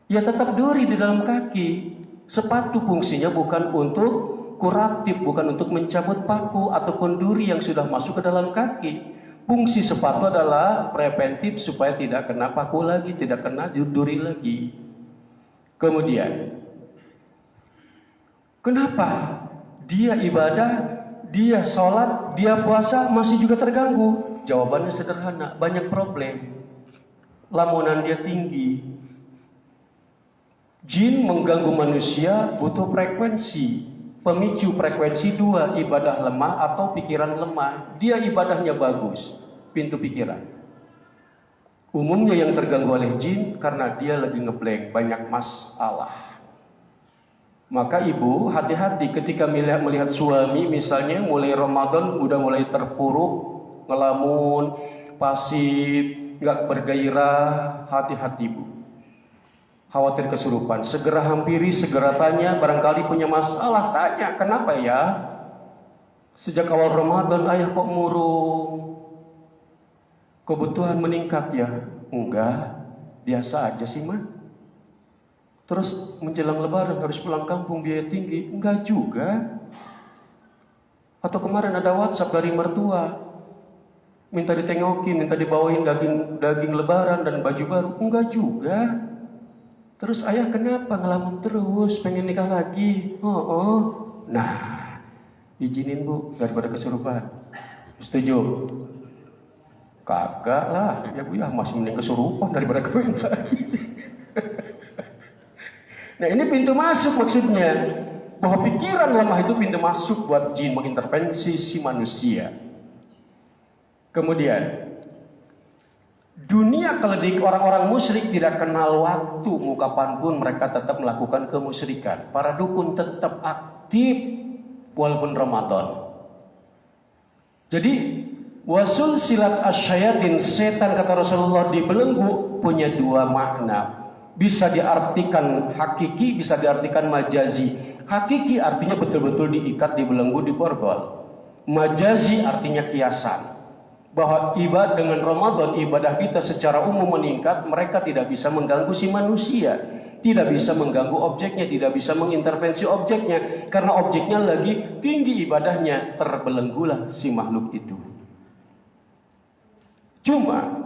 ya tetap duri di dalam kaki. Sepatu fungsinya bukan untuk kuratif, bukan untuk mencabut paku ataupun duri yang sudah masuk ke dalam kaki. Fungsi sepatu adalah preventif supaya tidak kena paku lagi, tidak kena duri lagi. Kemudian, kenapa dia ibadah, dia sholat, dia puasa masih juga terganggu? Jawabannya sederhana, banyak problem. Lamunan dia tinggi. Jin mengganggu manusia butuh frekuensi. Pemicu frekuensi 2, ibadah lemah atau pikiran lemah. Dia ibadahnya bagus, pintu pikiran. Umumnya yang terganggu oleh jin karena dia lagi ngeblank, banyak masalah. Maka ibu hati-hati ketika melihat suami misalnya mulai Ramadan udah mulai terpuruk, ngelamun, pasif, gak bergairah, hati-hati ibu. Khawatir kesurupan, segera hampiri, segera tanya, barangkali punya masalah, tanya, kenapa ya? Sejak awal Ramadan ayah kok murung? Kebutuhan meningkat ya? Enggak, biasa aja sih mah. Terus menjelang lebaran harus pulang kampung biaya tinggi? Enggak juga. Atau kemarin ada WhatsApp dari mertua, minta ditengokin, minta dibawain daging lebaran dan baju baru? Enggak juga. Terus ayah kenapa ngelamun terus, pengen nikah lagi? Nah, izinin bu, daripada kesurupan. Setuju? Kagak lah, ya bu ya masih mending kesurupan daripada kawin lagi. Nah ini pintu masuk maksudnya, bahwa pikiran lemah itu pintu masuk buat jin mengintervensi si manusia. Kemudian dunia keledik orang-orang musyrik tidak kenal waktu, mau kapanpun mereka tetap melakukan kemusyrikan. Para dukun tetap aktif walaupun Ramadan. Jadi wasul silat asyayatin, setan kata Rasulullah dibelenggu, punya dua makna. Bisa diartikan hakiki, bisa diartikan majazi. Hakiki artinya betul-betul diikat, dibelenggu, diborgol. Majazi artinya kiasan. Bahwa ibadah dengan Ramadan, ibadah kita secara umum meningkat, mereka tidak bisa mengganggu si manusia, tidak bisa mengganggu objeknya, tidak bisa mengintervensi objeknya, karena objeknya lagi tinggi ibadahnya, terbelenggulah si makhluk itu. Cuma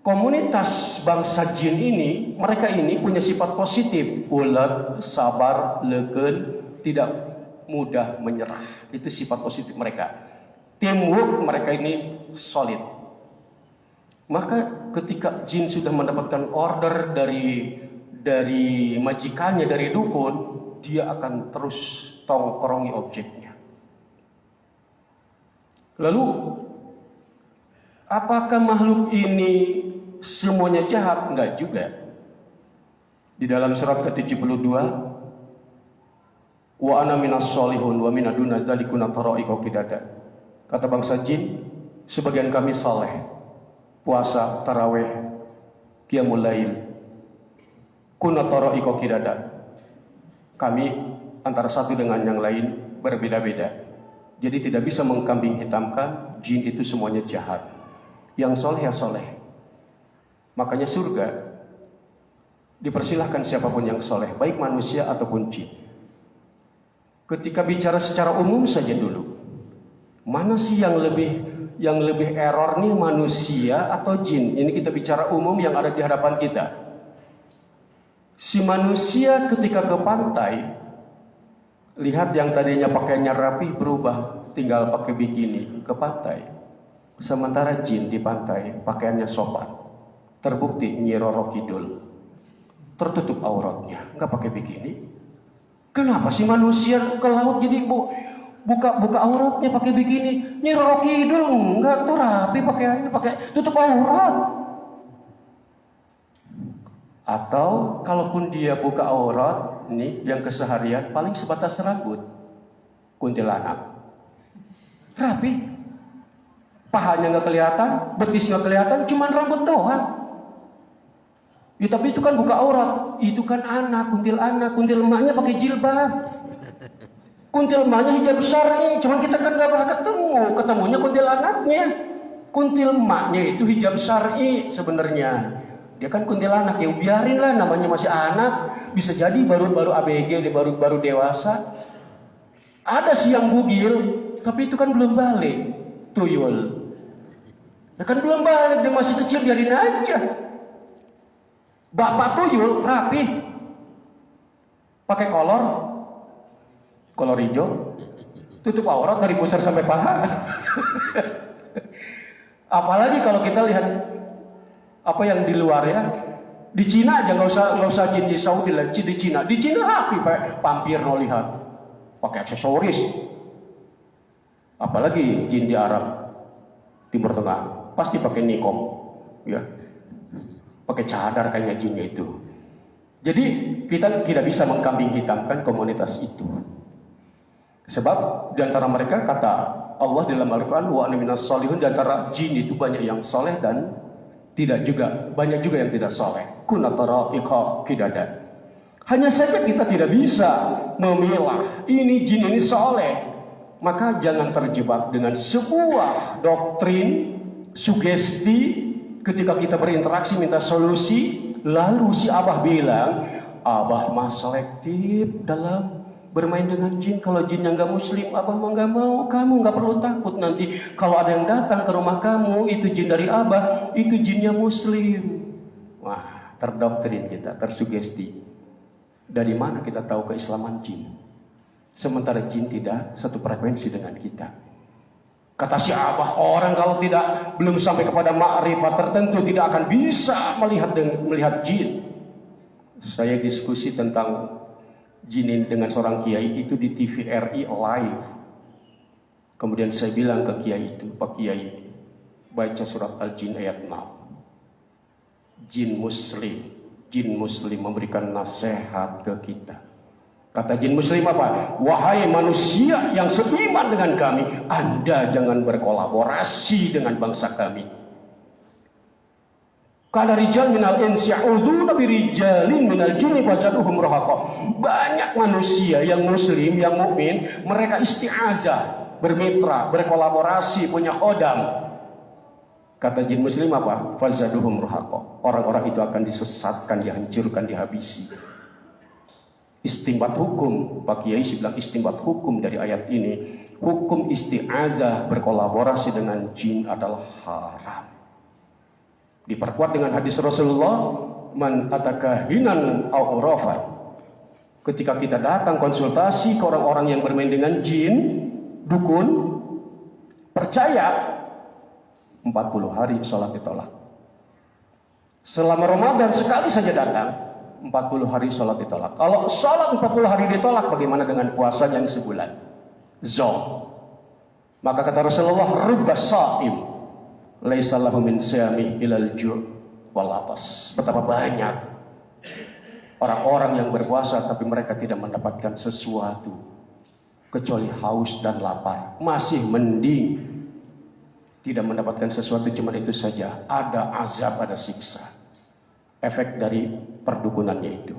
komunitas bangsa jin ini, mereka ini punya sifat positif, ulet, sabar, leukeun, tidak mudah menyerah. Itu sifat positif mereka. Teamwork mereka ini solid. Maka ketika jin sudah mendapatkan order dari majikannya, dari dukun, dia akan terus tongkrongi objeknya. Lalu, apakah makhluk ini semuanya jahat? Enggak juga. Di dalam surat ke-72, wa ana minas solihun wa minaduna zalikuna tara'iqa qidada. Kata bangsa jin, sebagian kami saleh, puasa, tarawih, qiyamul lail, kuna tara'iqa qidada. Kami antara satu dengan yang lain berbeda-beda. Jadi tidak bisa mengkambing hitamkan jin itu semuanya jahat. Yang soleh ya soleh. Makanya surga dipersilahkan siapapun yang soleh, baik manusia ataupun jin. Ketika bicara secara umum saja dulu, mana sih yang lebih error nih, manusia atau jin? Ini kita bicara umum yang ada di hadapan kita. Si manusia ketika ke pantai, lihat yang tadinya pakaiannya rapi berubah tinggal pakai bikini ke pantai. Sementara jin di pantai pakaiannya sopan. Terbukti Nyi Roro Kidul tertutup auratnya, nggak pakai bikini. Kenapa sih manusia ke laut jadi buka auratnya pakai bikini? Nyi Roro Kidul nggak, tuh rapi pakaiannya, pakai tutup aurat. Atau kalaupun dia buka aurat nih yang keseharian paling sebatas rambut, kuntilanak. Rapi. Pahanya nggak kelihatan, betis nggak kelihatan, cuman rambut doang. Ya tapi itu kan buka aurat, itu kan anak, kuntil emaknya pakai jilbab. Kuntil emaknya hijab syar'i, cuman kita kan nggak pernah ketemunya kuntil anaknya. Kuntil emaknya itu hijab syar'i sebenarnya. Dia kan kuntilanak, ya biarin lah, namanya masih anak, bisa jadi baru ABG, baru dewasa. Ada sih yang bugil, tapi itu kan belum balik, tuyul. Ya kan belum balik, dia masih kecil, biarin aja. Bapak tuyul rapi, pakai kolor hijau, tutup aurat dari pusar sampai paha. Apalagi kalau kita lihat apa yang di luar ya, di Cina aja, nggak usah jin di Saudi lah, di Cina rapi, pak pampir no lihat, pakai aksesoris. Apalagi jin di Arab, Timur Tengah, pasti pakai niqab, ya, pakai cadar kayaknya jinnya itu. Jadi kita tidak bisa mengkambing hitamkan komunitas itu, sebab di antara mereka kata Allah dalam Al-Quran, wa ana minas solihun, di antara jin itu banyak yang soleh dan banyak juga yang tidak soleh. Kuna tara'iqa qidada. Hanya saja kita tidak bisa memilah ini jin ini soleh. Maka jangan terjebak dengan sebuah doktrin, sugesti. Ketika kita berinteraksi minta solusi, lalu si Abah bilang, Abah mah selektif dalam bermain dengan jin. Kalau jin yang gak muslim, Abah mah gak mau. Kamu gak perlu takut nanti kalau ada yang datang ke rumah kamu, itu jin dari Abah, itu jinnya muslim. Wah, terdoktrin kita, tersugesti. Dari mana kita tahu keislaman jin? Sementara jin tidak satu frekuensi dengan kita. Kata si Abah, orang kalau belum sampai kepada ma'rifat tertentu tidak akan bisa melihat jin. Saya diskusi tentang jin dengan seorang kiai itu di TVRI live. Kemudian saya bilang ke kiai itu, Pak Kiai, baca surat Al-Jin ayat 6. Jin muslim memberikan nasihat ke kita. Kata jin muslim apa? Wahai manusia yang seiman dengan kami, Anda jangan berkolaborasi dengan bangsa kami. Kana rijal minal insi ya'udzuuna birijalin minal jinni fazaduhum rahaqa. Banyak manusia yang muslim, yang mukmin, mereka isti'azah, bermitra, berkolaborasi, punya khodam. Kata jin muslim apa? Fazaduhum rahaqa. Orang-orang itu akan disesatkan, dihancurkan, dihabisi. Istimbat hukum, Pak Kiai bilang istimbat hukum dari ayat ini. Hukum isti'azah berkolaborasi dengan jin adalah haram. Diperkuat dengan hadis Rasulullah, man atakahinan aw urafan Ketika kita datang konsultasi ke orang-orang yang bermain dengan jin, dukun, percaya 40 hari sholat ditolak. Selama Ramadan sekali saja datang, 40 hari sholat ditolak. Kalau sholat 40 hari ditolak, bagaimana dengan puasa yang sebulan? Zom. Maka kata Rasulullah, rubba sha'im laisa lahu min siyami ilal ju' wal atas. Betapa banyak orang-orang yang berpuasa tapi mereka tidak mendapatkan sesuatu kecuali haus dan lapar. Masih mending tidak mendapatkan sesuatu, cuma itu saja. Ada azab, ada siksa. Efek dari perdukunannya itu.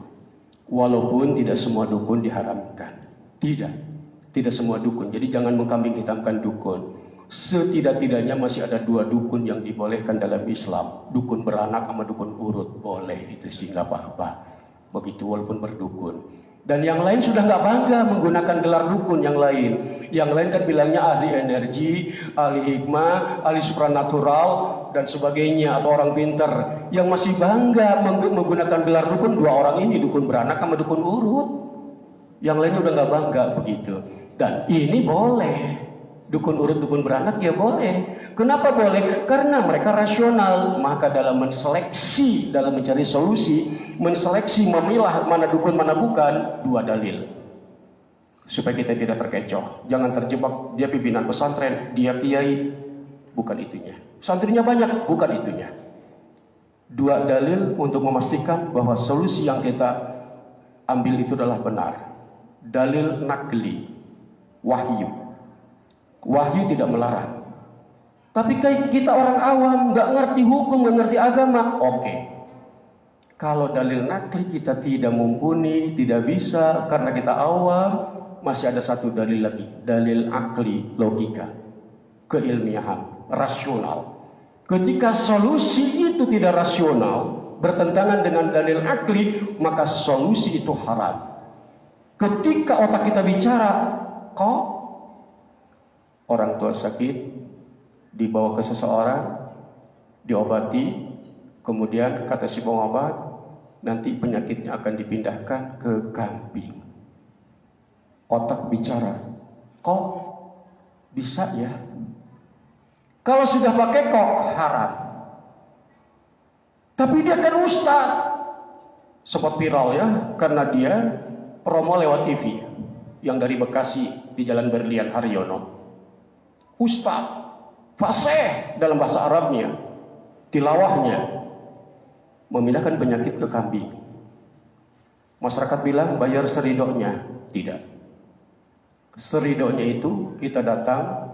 Walaupun tidak semua dukun diharamkan. Tidak semua dukun. Jadi jangan mengkambing hitamkan dukun. Setidak-tidaknya masih ada 2 dukun yang dibolehkan dalam Islam. Dukun beranak sama dukun urut. Boleh, itu sih nggak apa-apa. Begitu walaupun berdukun. Dan yang lain sudah nggak bangga menggunakan gelar dukun yang lain. Yang lain kan bilangnya ahli energi, ahli hikmah, ahli supranatural, dan sebagainya. Atau orang pinter. Yang masih bangga menggunakan gelar dukun 2 orang ini. Dukun beranak sama dukun urut. Yang lain udah nggak bangga begitu. Dan ini boleh. Dukun urut, dukun beranak ya boleh. Kenapa boleh? Karena mereka rasional. Maka dalam menseleksi, dalam mencari solusi, menseleksi, memilah mana dukun mana bukan, 2 dalil. Supaya kita tidak terkecoh. Jangan terjebak, dia pimpinan pesantren, dia kiai, bukan itunya. Santrinya banyak, bukan itunya. 2 dalil untuk memastikan bahwa solusi yang kita ambil itu adalah benar. Dalil nakli, wahyu. Wahyu tidak melarang. Tapi kita orang awam, nggak ngerti hukum, nggak ngerti agama, oke. Kalau dalil nakli kita tidak mumpuni, tidak bisa karena kita awam, masih ada 1 dalil lagi, dalil akli, logika, keilmiahan, rasional. Ketika solusi itu tidak rasional, bertentangan dengan dalil akli, maka solusi itu haram. Ketika otak kita bicara, kok orang tua sakit, dibawa ke seseorang, diobati, kemudian kata si pengobat, nanti penyakitnya akan dipindahkan ke kambing. Otak bicara, kok bisa ya? Kalau sudah pakai kok haram. Tapi dia kan ustaz, sempat viral ya, karena dia promo lewat TV yang dari Bekasi di Jalan Berlian Haryono. Ustaz fasih dalam bahasa Arabnya, tilawahnya, memindahkan penyakit ke kambing. Masyarakat bilang bayar seridoknya. Tidak. Seridoknya itu kita datang,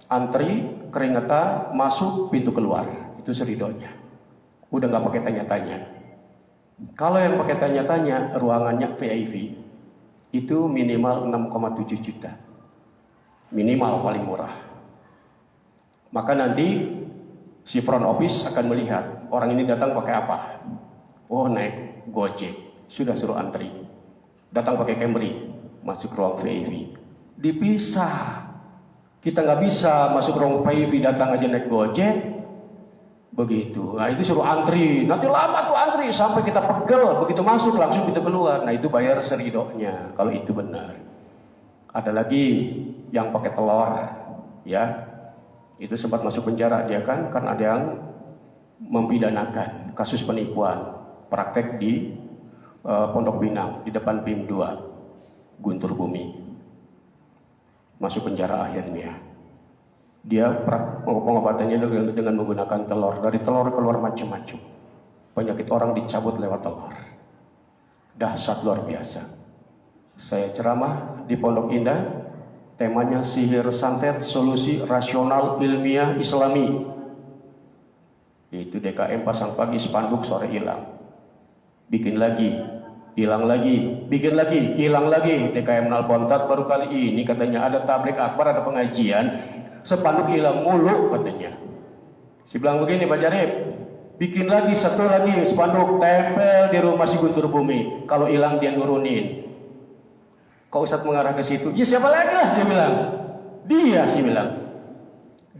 antri, keringetan, masuk, pintu keluar. Itu seridoknya. Udah nggak pakai tanya-tanya. Kalau yang pakai tanya-tanya, ruangannya VIP, itu minimal 6,7 juta. Minimal paling murah. Maka nanti si front office akan melihat orang ini datang pakai apa. Oh, naik Gojek, sudah suruh antri. Datang pakai Camry, masuk ruang VIP. Dipisah. Kita nggak bisa masuk ruang VIP datang aja naik Gojek. Begitu. Nah itu suruh antri. Nanti lama tuh antri sampai kita pegel. Begitu masuk langsung kita keluar. Nah itu bayar seridoknya. Kalau itu benar. Ada lagi yang pakai telur, ya. Itu sempat masuk penjara dia kan, karena ada yang mempidanakan kasus penipuan praktek di Pondok Pinang di depan PIM 2 Guntur Bumi. Masuk penjara akhirnya. Dia pengobatannya dengan menggunakan telur. Dari telur keluar macam-macam. Penyakit orang dicabut lewat telur. Dahsyat luar biasa. Saya ceramah di Pondok Indah. Temanya sihir santet, solusi rasional ilmiah islami. Itu DKM pasang pagi, spanduk sore hilang. Bikin lagi, hilang lagi, bikin lagi, hilang lagi. DKM nalpontat baru kali ini katanya ada tablik akbar, ada pengajian, spanduk hilang mulu katanya. Si bilang begini Pak Jarib, bikin lagi 1 lagi spanduk tempel di rumah si Guntur Bumi. Kalau hilang dia nurunin. Kok Ustadz mengarah ke situ? Ya siapa lagi lah, saya bilang. Dia, saya bilang.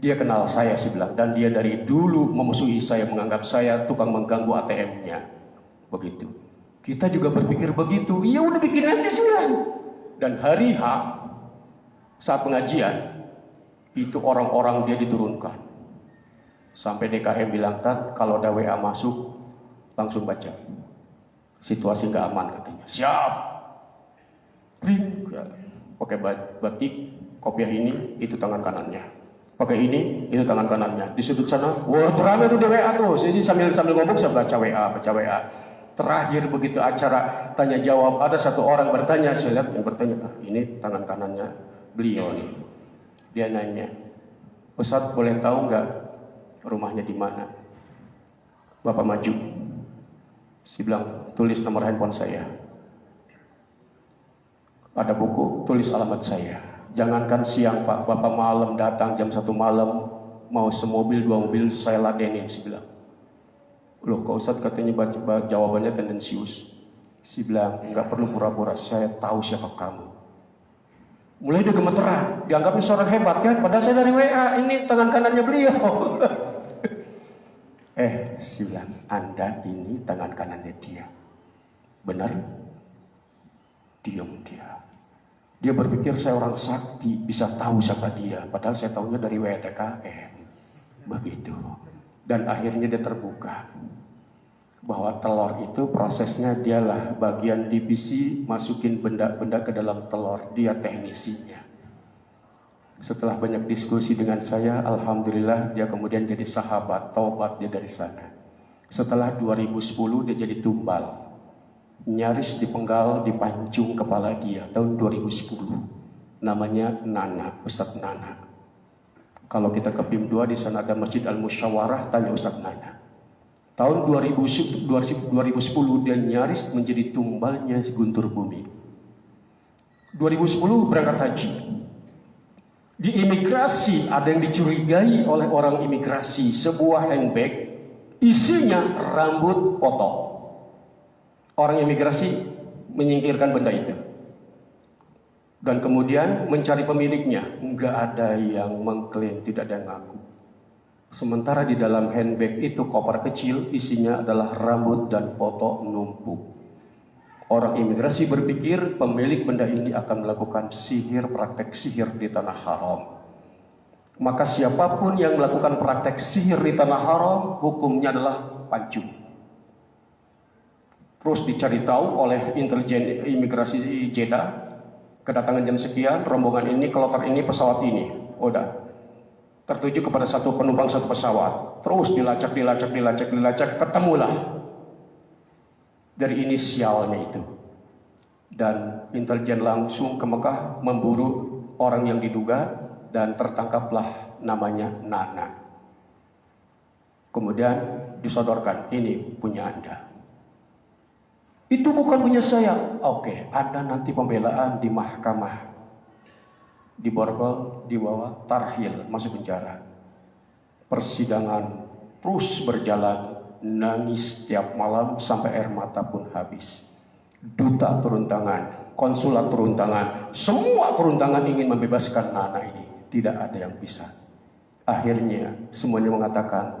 Dia kenal saya, saya bilang. Dan dia dari dulu memusuhi saya, menganggap saya tukang mengganggu ATM-nya. Begitu. Kita juga berpikir begitu. Iya udah bikin aja 9. Dan hari H saat pengajian itu orang-orang dia diturunkan. Sampai DKM bilang, "Tat, kalau ada WA masuk langsung baca. Situasi nggak aman," katanya. Siap. Ring. Pakai batik, kopiah ini, itu tangan kanannya. Pakai ini, itu tangan kanannya. Di sudut sana, wah terame tuh di WA tuh. Jadi sambil ngomong saya baca WA. Terakhir begitu acara tanya jawab, ada satu orang bertanya, saya lihat yang bertanya, ini tangan kanannya beliau nih. Dia nanya, "Ustadz boleh tahu nggak rumahnya di mana?" Bapak maju. Saya bilang, "Tulis nomor handphone saya. Ada buku, tulis alamat saya. Jangankan siang Pak, Bapak malam datang jam 1 malam, mau semobil 2 mobil saya ladenin." Saya bilang, "Loh kok Ustadz katanya baca jawabannya tendensius." Saya bilang, "Nggak perlu pura-pura, saya tahu siapa kamu." Mulai dia gemeteran, dianggapnya seorang hebat kan, padahal saya dari WA, ini tangan kanannya beliau. Saya bilang, "Anda ini tangan kanannya dia." Benar? Diam dia. Dia berpikir saya orang sakti, bisa tahu siapa dia, padahal saya tahunya dari WDKM. Begitu. Dan akhirnya dia terbuka bahwa telur itu prosesnya dialah bagian divisi, masukin benda-benda ke dalam telur, dia teknisinya. Setelah banyak diskusi dengan saya, alhamdulillah dia kemudian jadi sahabat, taubat dia dari sana. Setelah 2010 dia jadi tumbal, nyaris dipenggal, dipancung kepala dia tahun 2010. Namanya Nana, Ustadz Nana. Kalau kita ke PIM 2 di sana ada Masjid Al-Musyawarah, tanya Ustadz Nana. Tahun 2010 dia nyaris menjadi tumbalnya Guntur Bumi. 2010 berangkat haji. Di imigrasi ada yang dicurigai oleh orang imigrasi, sebuah handbag isinya rambut potong. Orang imigrasi menyingkirkan benda itu. Dan kemudian mencari pemiliknya, nggak ada yang mengklaim, tidak ada yang ngaku. Sementara di dalam handbag itu koper kecil, isinya adalah rambut dan foto numpuk. Orang imigrasi berpikir pemilik benda ini akan melakukan sihir, praktek sihir di tanah haram. Maka siapapun yang melakukan praktek sihir di tanah haram, hukumnya adalah pancung. Terus dicari tahu oleh intelijen imigrasi Jeddah, kedatangan jam sekian, rombongan ini, kloter ini, pesawat ini. Udah tertuju kepada satu penumpang satu pesawat. Terus dilacak, ketemulah dari inisialnya itu. Dan intelijen langsung ke Mekah memburu orang yang diduga dan tertangkaplah namanya Nana. Kemudian disodorkan, ini punya Anda. Itu bukan punya saya. Oke, Anda nanti pembelaan di mahkamah. Diborgol, dibawa, tarhil, masuk penjara. Persidangan terus berjalan, nangis setiap malam sampai air mata pun habis. Duta turun tangan, konsulat turun tangan, semua turun tangan ingin membebaskan Nana ini. Tidak ada yang bisa. Akhirnya semuanya mengatakan,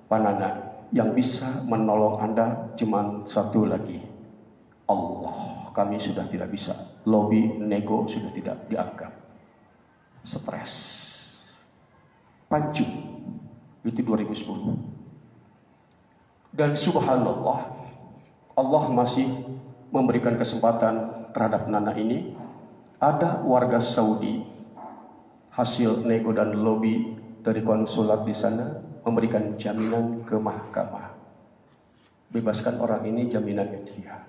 "Pak Nana, yang bisa menolong Anda cuma satu lagi, Allah. Kami sudah tidak bisa. Lobby, nego sudah tidak dianggap." Stres, pancung, itu 2010. Dan subhanallah, Allah masih memberikan kesempatan terhadap Nana ini. Ada warga Saudi, hasil nego dan lobby dari konsulat di sana, memberikan jaminan ke mahkamah. Bebaskan orang ini, jaminannya dia.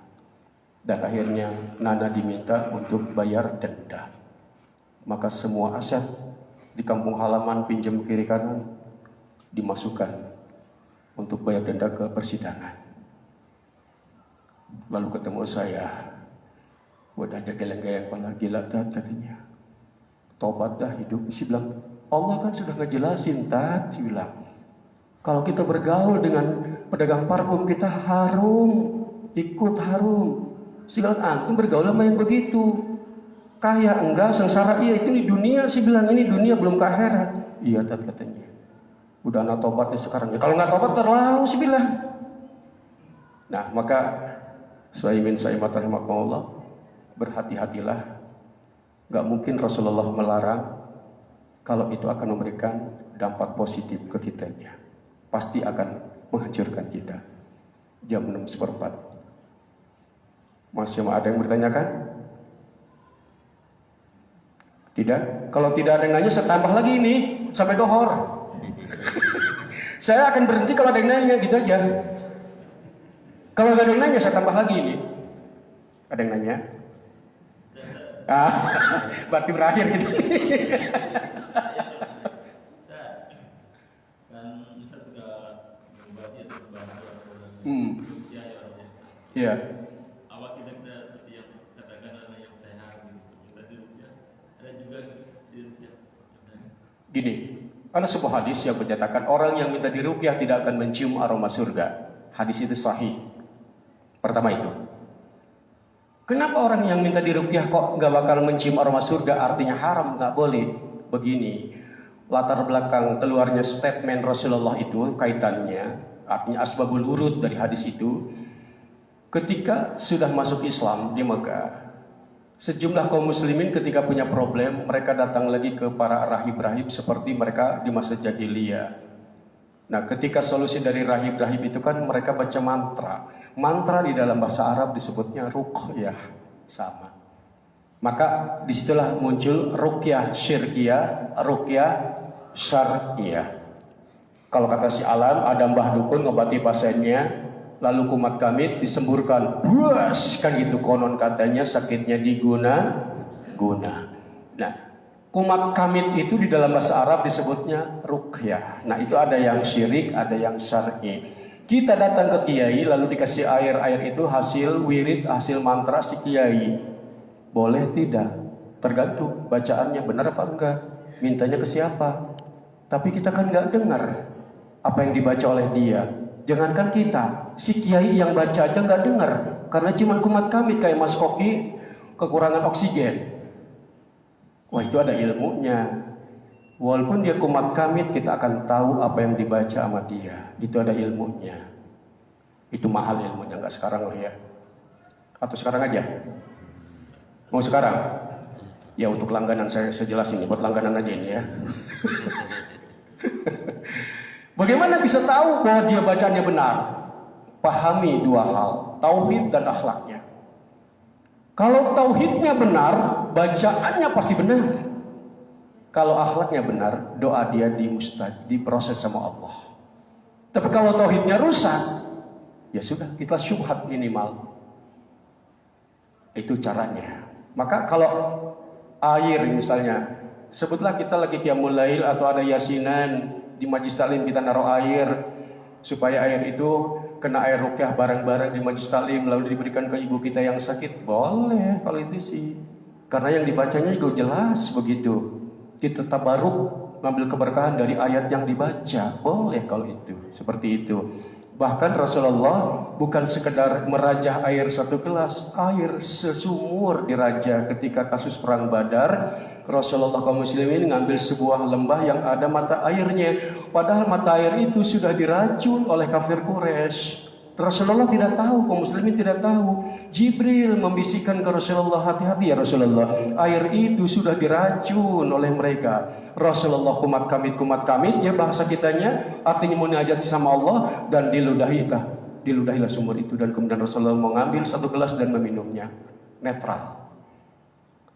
Dan akhirnya Nana diminta untuk bayar denda. Maka semua aset di kampung halaman, pinjam kiri kanan, dimasukkan untuk bayar denda ke persidangan. Lalu ketemu saya, udah ada geleng-geleng kepala, "Gila Tat," katanya, "tobat dah hidup." Si bilang, "Allah kan sudah ngejelasin Tat," si bilang, "kalau kita bergaul dengan pedagang parfum kita harum, ikut harum." Si bilang, "Antum bergaul sama yang begitu. Kaya enggak, sengsara iya, itu di dunia." Sih bilang, "Ini dunia belum ke akhirat." "Iya Tat," katanya, "udah anak tobatnya sekarang." "Ya kalau nggak tobat terlalu," sih bilang. Nah, maka Saimin Saimat rahimakumullah, berhati-hatilah. Gak mungkin Rasulullah melarang kalau itu akan memberikan dampak positif ke kitanya. Pasti akan menghancurkan kita. Jam 6:04. Masih ada yang bertanyakan? Tidak? Kalau tidak ada yang nanya, saya tambah lagi ini sampai dohor. Saya akan berhenti kalau ada yang nanya, gitu aja. Kalau nggak ada yang nanya, saya tambah lagi ini. Ada yang nanya? Berarti berakhir gitu. Kan bisa sudah membuat dia terbantu. Iya. Awak kita seperti yang katakan anak yang sehat gitu. Kita di rupiah. Ada juga di rupiah. Gini, ada sebuah hadis yang menyatakan orang yang minta diruqyah tidak akan mencium aroma surga. Hadis itu sahih. Pertama itu. Kenapa orang yang minta diruqyah kok nggak bakal mencium aroma surga? Artinya haram, nggak boleh. Begini, latar belakang keluarnya statement Rasulullah itu kaitannya, artinya asbabul wurud dari hadis itu. Ketika sudah masuk Islam di Mekah, sejumlah kaum muslimin ketika punya problem, mereka datang lagi ke para rahib-rahib seperti mereka di masa jahiliyah. Nah, ketika solusi dari rahib-rahib itu kan mereka baca mantra. Mantra di dalam bahasa Arab disebutnya ruqyah, sama. Maka disitulah muncul ruqyah syirkiyah, ruqyah syar'iyah. Kalau kata si Alam, ada mbah dukun ngobati pasiennya, lalu kumat kamit disemburkan, buas kan gitu, konon katanya sakitnya diguna. Nah, kumat kamit itu di dalam bahasa Arab disebutnya ruqyah. Nah, itu ada yang syirik, ada yang syar'i. Kita datang ke kiai lalu dikasih air itu hasil wirid, hasil mantra si kiai. Boleh tidak? Tergantung bacaannya benar apa enggak. Mintanya ke siapa? Tapi kita kan nggak dengar apa yang dibaca oleh dia. Jangankan kita, si kiai yang baca aja nggak dengar karena cuma kumat kamit kayak Mas Koki kekurangan oksigen. Wah, itu ada ilmunya. Walaupun dia kumat kamit, kita akan tahu apa yang dibaca sama dia. Itu ada ilmunya. Itu mahal ilmunya, nggak sekarang lah ya. Atau sekarang aja? Mau sekarang? Ya untuk langganan saya jelas ini, buat langganan aja ini ya. Bagaimana bisa tahu bahwa dia bacanya benar? Pahami dua hal, tauhid dan akhlaknya. Kalau tauhidnya benar, bacaannya pasti benar. Kalau akhlaknya benar, doa dia diproses sama Allah. Tapi kalau tauhidnya rusak, ya sudah, kita syubhat minimal. Itu caranya. Maka kalau air misalnya, sebutlah kita lagi qiyamul lail atau ada yasinan di majlis taklim, kita naruh air supaya air itu kena air ruqyah bareng-bareng di majlis taklim lalu diberikan ke ibu kita yang sakit, boleh kalau itu sih. Karena yang dibacanya juga jelas begitu. Kita tabaruk ngambil keberkahan dari ayat yang dibaca, boleh kalau itu seperti itu. Bahkan Rasulullah bukan sekedar merajah air satu gelas, air sesumur dirajah. Ketika kasus perang Badar, Rasulullah kaum muslimin ngambil sebuah lembah yang ada mata airnya, padahal mata air itu sudah diracun oleh kafir Quraisy. Rasulullah tidak tahu, kaum muslimin tidak tahu. Jibril membisikkan ke Rasulullah, hati-hati ya Rasulullah, air itu sudah diracun oleh mereka. Rasulullah kumat kamit, ya bahasa kitanya artinya munajat sama Allah, dan diludahilah sumur itu, dan kemudian Rasulullah mengambil satu gelas dan meminumnya. Netral.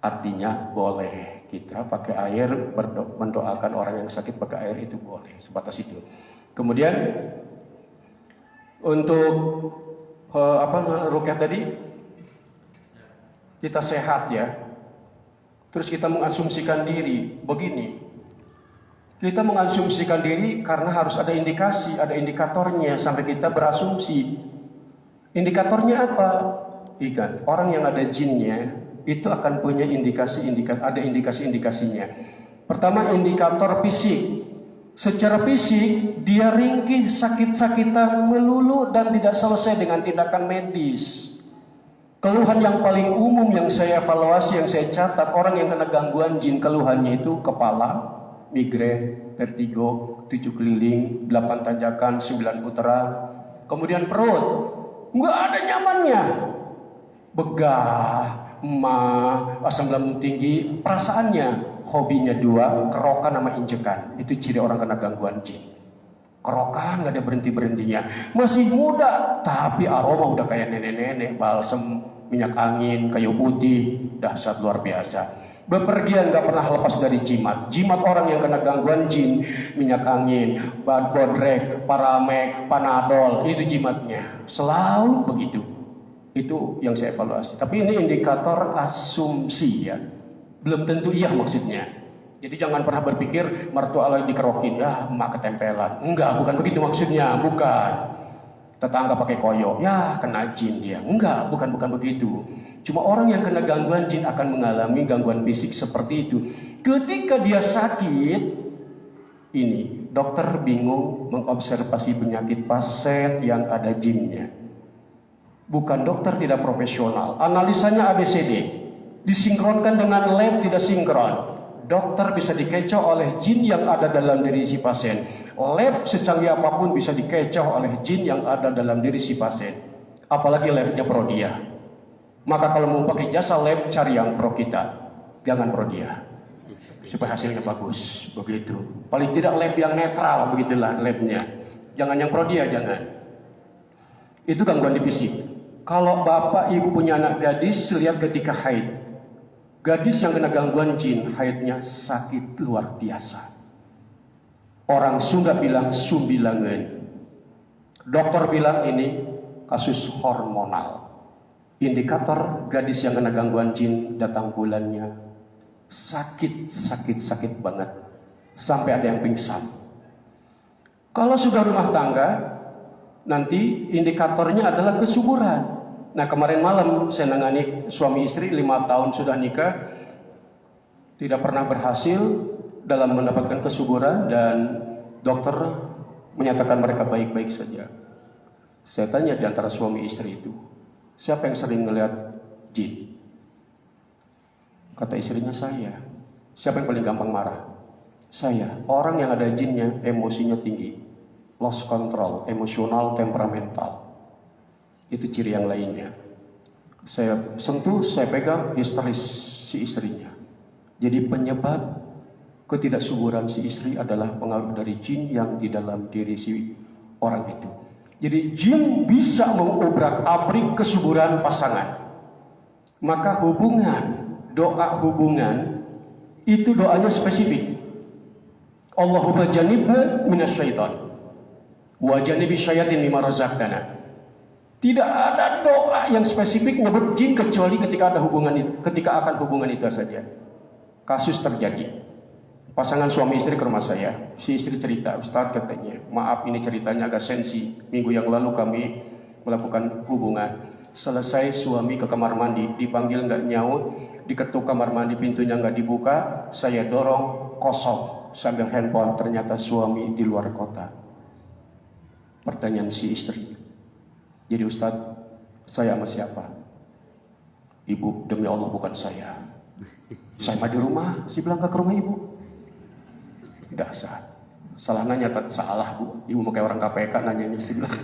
Artinya boleh kita pakai air, mendoakan orang yang sakit pakai air itu boleh, sebatas itu. Kemudian untuk ruqyah tadi, kita sehat ya. Terus kita mengasumsikan diri begini. Kita mengasumsikan diri karena harus ada indikasi, ada indikatornya sampai kita berasumsi. Indikatornya apa? Ingat, orang yang ada jinnya itu akan punya ada indikasi-indikasinya. Pertama, indikator fisik. Secara fisik dia ringkih, sakit-sakitan melulu dan tidak selesai dengan tindakan medis. Keluhan yang paling umum yang saya evaluasi, yang saya catat, orang yang kena gangguan jin, keluhannya itu kepala, migrain, vertigo, 7 keliling, 8 tanjakan, 9 putaran. Kemudian perut, nggak ada nyamannya. begah, emah, asam lambung tinggi, perasaannya, hobinya dua, kerokan sama injekan. Itu ciri orang kena gangguan jin. Kerokan gak ada berhenti-berhentinya. Masih muda, tapi aroma udah kayak nenek-nenek, balsem, minyak angin, kayu putih, dahsyat luar biasa. Bepergian gak pernah lepas dari jimat. Jimat orang yang kena gangguan jin, minyak angin, bodrek, paramek, panadol, itu jimatnya. Selalu begitu. Itu yang saya evaluasi. Tapi ini indikator asumsi ya. Belum tentu iya maksudnya. Jadi jangan pernah berpikir mertua Allah dikerokin, ya emak ketempelan. Enggak, bukan begitu maksudnya, bukan. Tetangga pakai koyo, ya kena jin dia. Enggak, bukan begitu. Cuma orang yang kena gangguan jin akan mengalami gangguan fisik seperti itu. Ketika dia sakit, ini dokter bingung mengobservasi penyakit pasien yang ada jinnya. Bukan dokter tidak profesional, analisanya ABCD. Disinkronkan dengan lab tidak sinkron. Dokter bisa dikecoh oleh jin yang ada dalam diri si pasien. Lab secanggih apapun bisa dikecoh oleh jin yang ada dalam diri si pasien. Apalagi labnya pro dia. Maka kalau mau pakai jasa lab, cari yang pro kita. Jangan pro dia. Supaya hasilnya bagus. Begitu. Paling tidak lab yang netral, begitulah labnya. Jangan yang pro dia, jangan. Itu gangguan di fisik. Kalau bapak ibu punya anak gadis, lihat ketika haid. Gadis yang kena gangguan jin, haidnya sakit luar biasa. Orang Sunda bilang sumbilangan. Dokter bilang ini kasus hormonal. Indikator gadis yang kena gangguan jin datang bulannya sakit banget. Sampai ada yang pingsan. Kalau sudah rumah tangga, nanti indikatornya adalah kesuburan. Nah kemarin malam saya nangani suami istri 5 tahun sudah nikah, tidak pernah berhasil dalam mendapatkan kesuburan dan dokter menyatakan mereka baik-baik saja. Saya tanya di antara suami istri itu, siapa yang sering melihat jin? Kata istrinya saya. Siapa yang paling gampang marah? Saya. Orang yang ada jinnya emosinya tinggi, lost control, emosional, temperamental. Itu ciri yang lainnya. Saya sentuh, saya pegang, histeris si istrinya. Jadi penyebab ketidaksuburan si istri adalah pengaruh dari jin yang di dalam diri si orang itu. Jadi jin bisa mengobrak-abrik kesuburan pasangan. Maka doa hubungan itu doanya spesifik. Allahumma jannibna minasyaitan wa jannibi syayatin mimma razaqtana. Tidak ada doa yang spesifik nyebut jin kecuali ketika ada hubungan itu, ketika akan hubungan itu saja. Kasus terjadi. Pasangan suami istri ke rumah saya. Si istri cerita, Ustaz katanya, maaf ini ceritanya agak sensi. Minggu yang lalu kami melakukan hubungan. Selesai suami ke kamar mandi, dipanggil nggak nyaut, diketuk kamar mandi pintunya nggak dibuka, saya dorong kosong sambil handphone. Ternyata suami di luar kota. Pertanyaan si istri. Jadi Ustaz, saya sama siapa? Ibu, demi Allah bukan saya. Saya mah di rumah, si bilang ke rumah ibu. Dahsyat. Salah nanya, salah bu. Ibu mau kayak orang KPK nanyanya si bilang.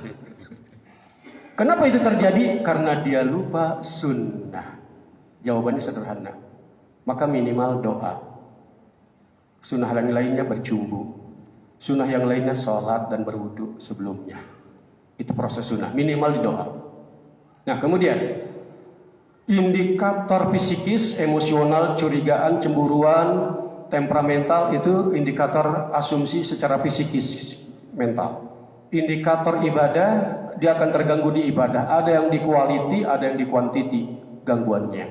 Kenapa itu terjadi? Karena dia lupa sunnah. Jawabannya sederhana. Maka minimal doa. Sunnah yang lainnya bercumbu. Sunnah yang lainnya sholat dan berwudu sebelumnya. Itu proses sunnah, minimal di doa. Nah kemudian indikator psikis, emosional, curigaan, cemburuan, temperamental itu indikator asumsi secara psikis, mental. Indikator ibadah, dia akan terganggu di ibadah. Ada yang di quality, ada yang di quantity gangguannya.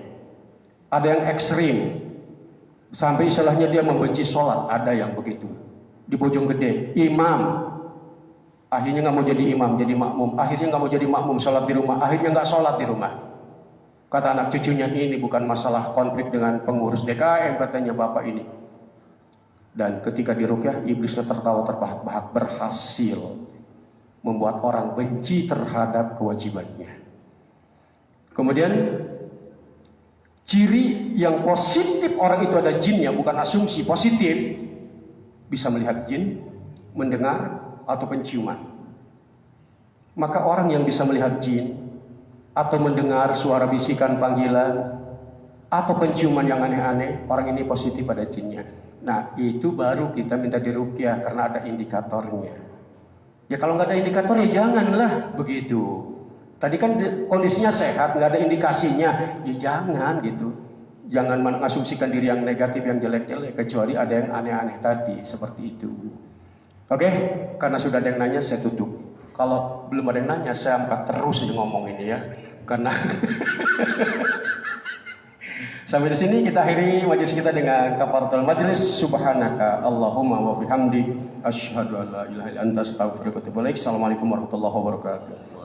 Ada yang ekstrim, sampai istilahnya dia membenci sholat, ada yang begitu. Di Bojonggede, imam akhirnya nggak mau jadi imam, jadi makmum. Akhirnya nggak mau jadi makmum, sholat di rumah. Akhirnya nggak sholat di rumah. Kata anak cucunya, ini bukan masalah konflik dengan pengurus DKM, katanya bapak ini. Dan ketika diruqyah, iblisnya tertawa terbahak-bahak, berhasil membuat orang benci terhadap kewajibannya. Kemudian ciri yang positif orang itu ada jinnya, bukan asumsi, positif. Bisa melihat jin, mendengar, atau penciuman. Maka orang yang bisa melihat jin atau mendengar suara bisikan panggilan, atau penciuman yang aneh-aneh, orang ini positif pada jinnya. Nah, itu baru kita minta diruqyah karena ada indikatornya. Ya kalau nggak ada indikator ya janganlah begitu. Tadi kan kondisinya sehat, nggak ada indikasinya, ya jangan gitu. Jangan mengasumsikan diri yang negatif, yang jelek-jelek, kecuali ada yang aneh-aneh tadi, seperti itu. Oke, karena sudah ada yang nanya, saya tutup. Kalau belum ada yang nanya, saya angkat terus ngomong ini ya, karena sampai di sini kita akhiri majelis kita dengan kafaratul majelis. Subhanaka Allahumma wa bihamdik asyhadu an la ilaha illa anta astaghfiruka wa atubu ilaik. Assalamualaikum warahmatullahi wabarakatuh.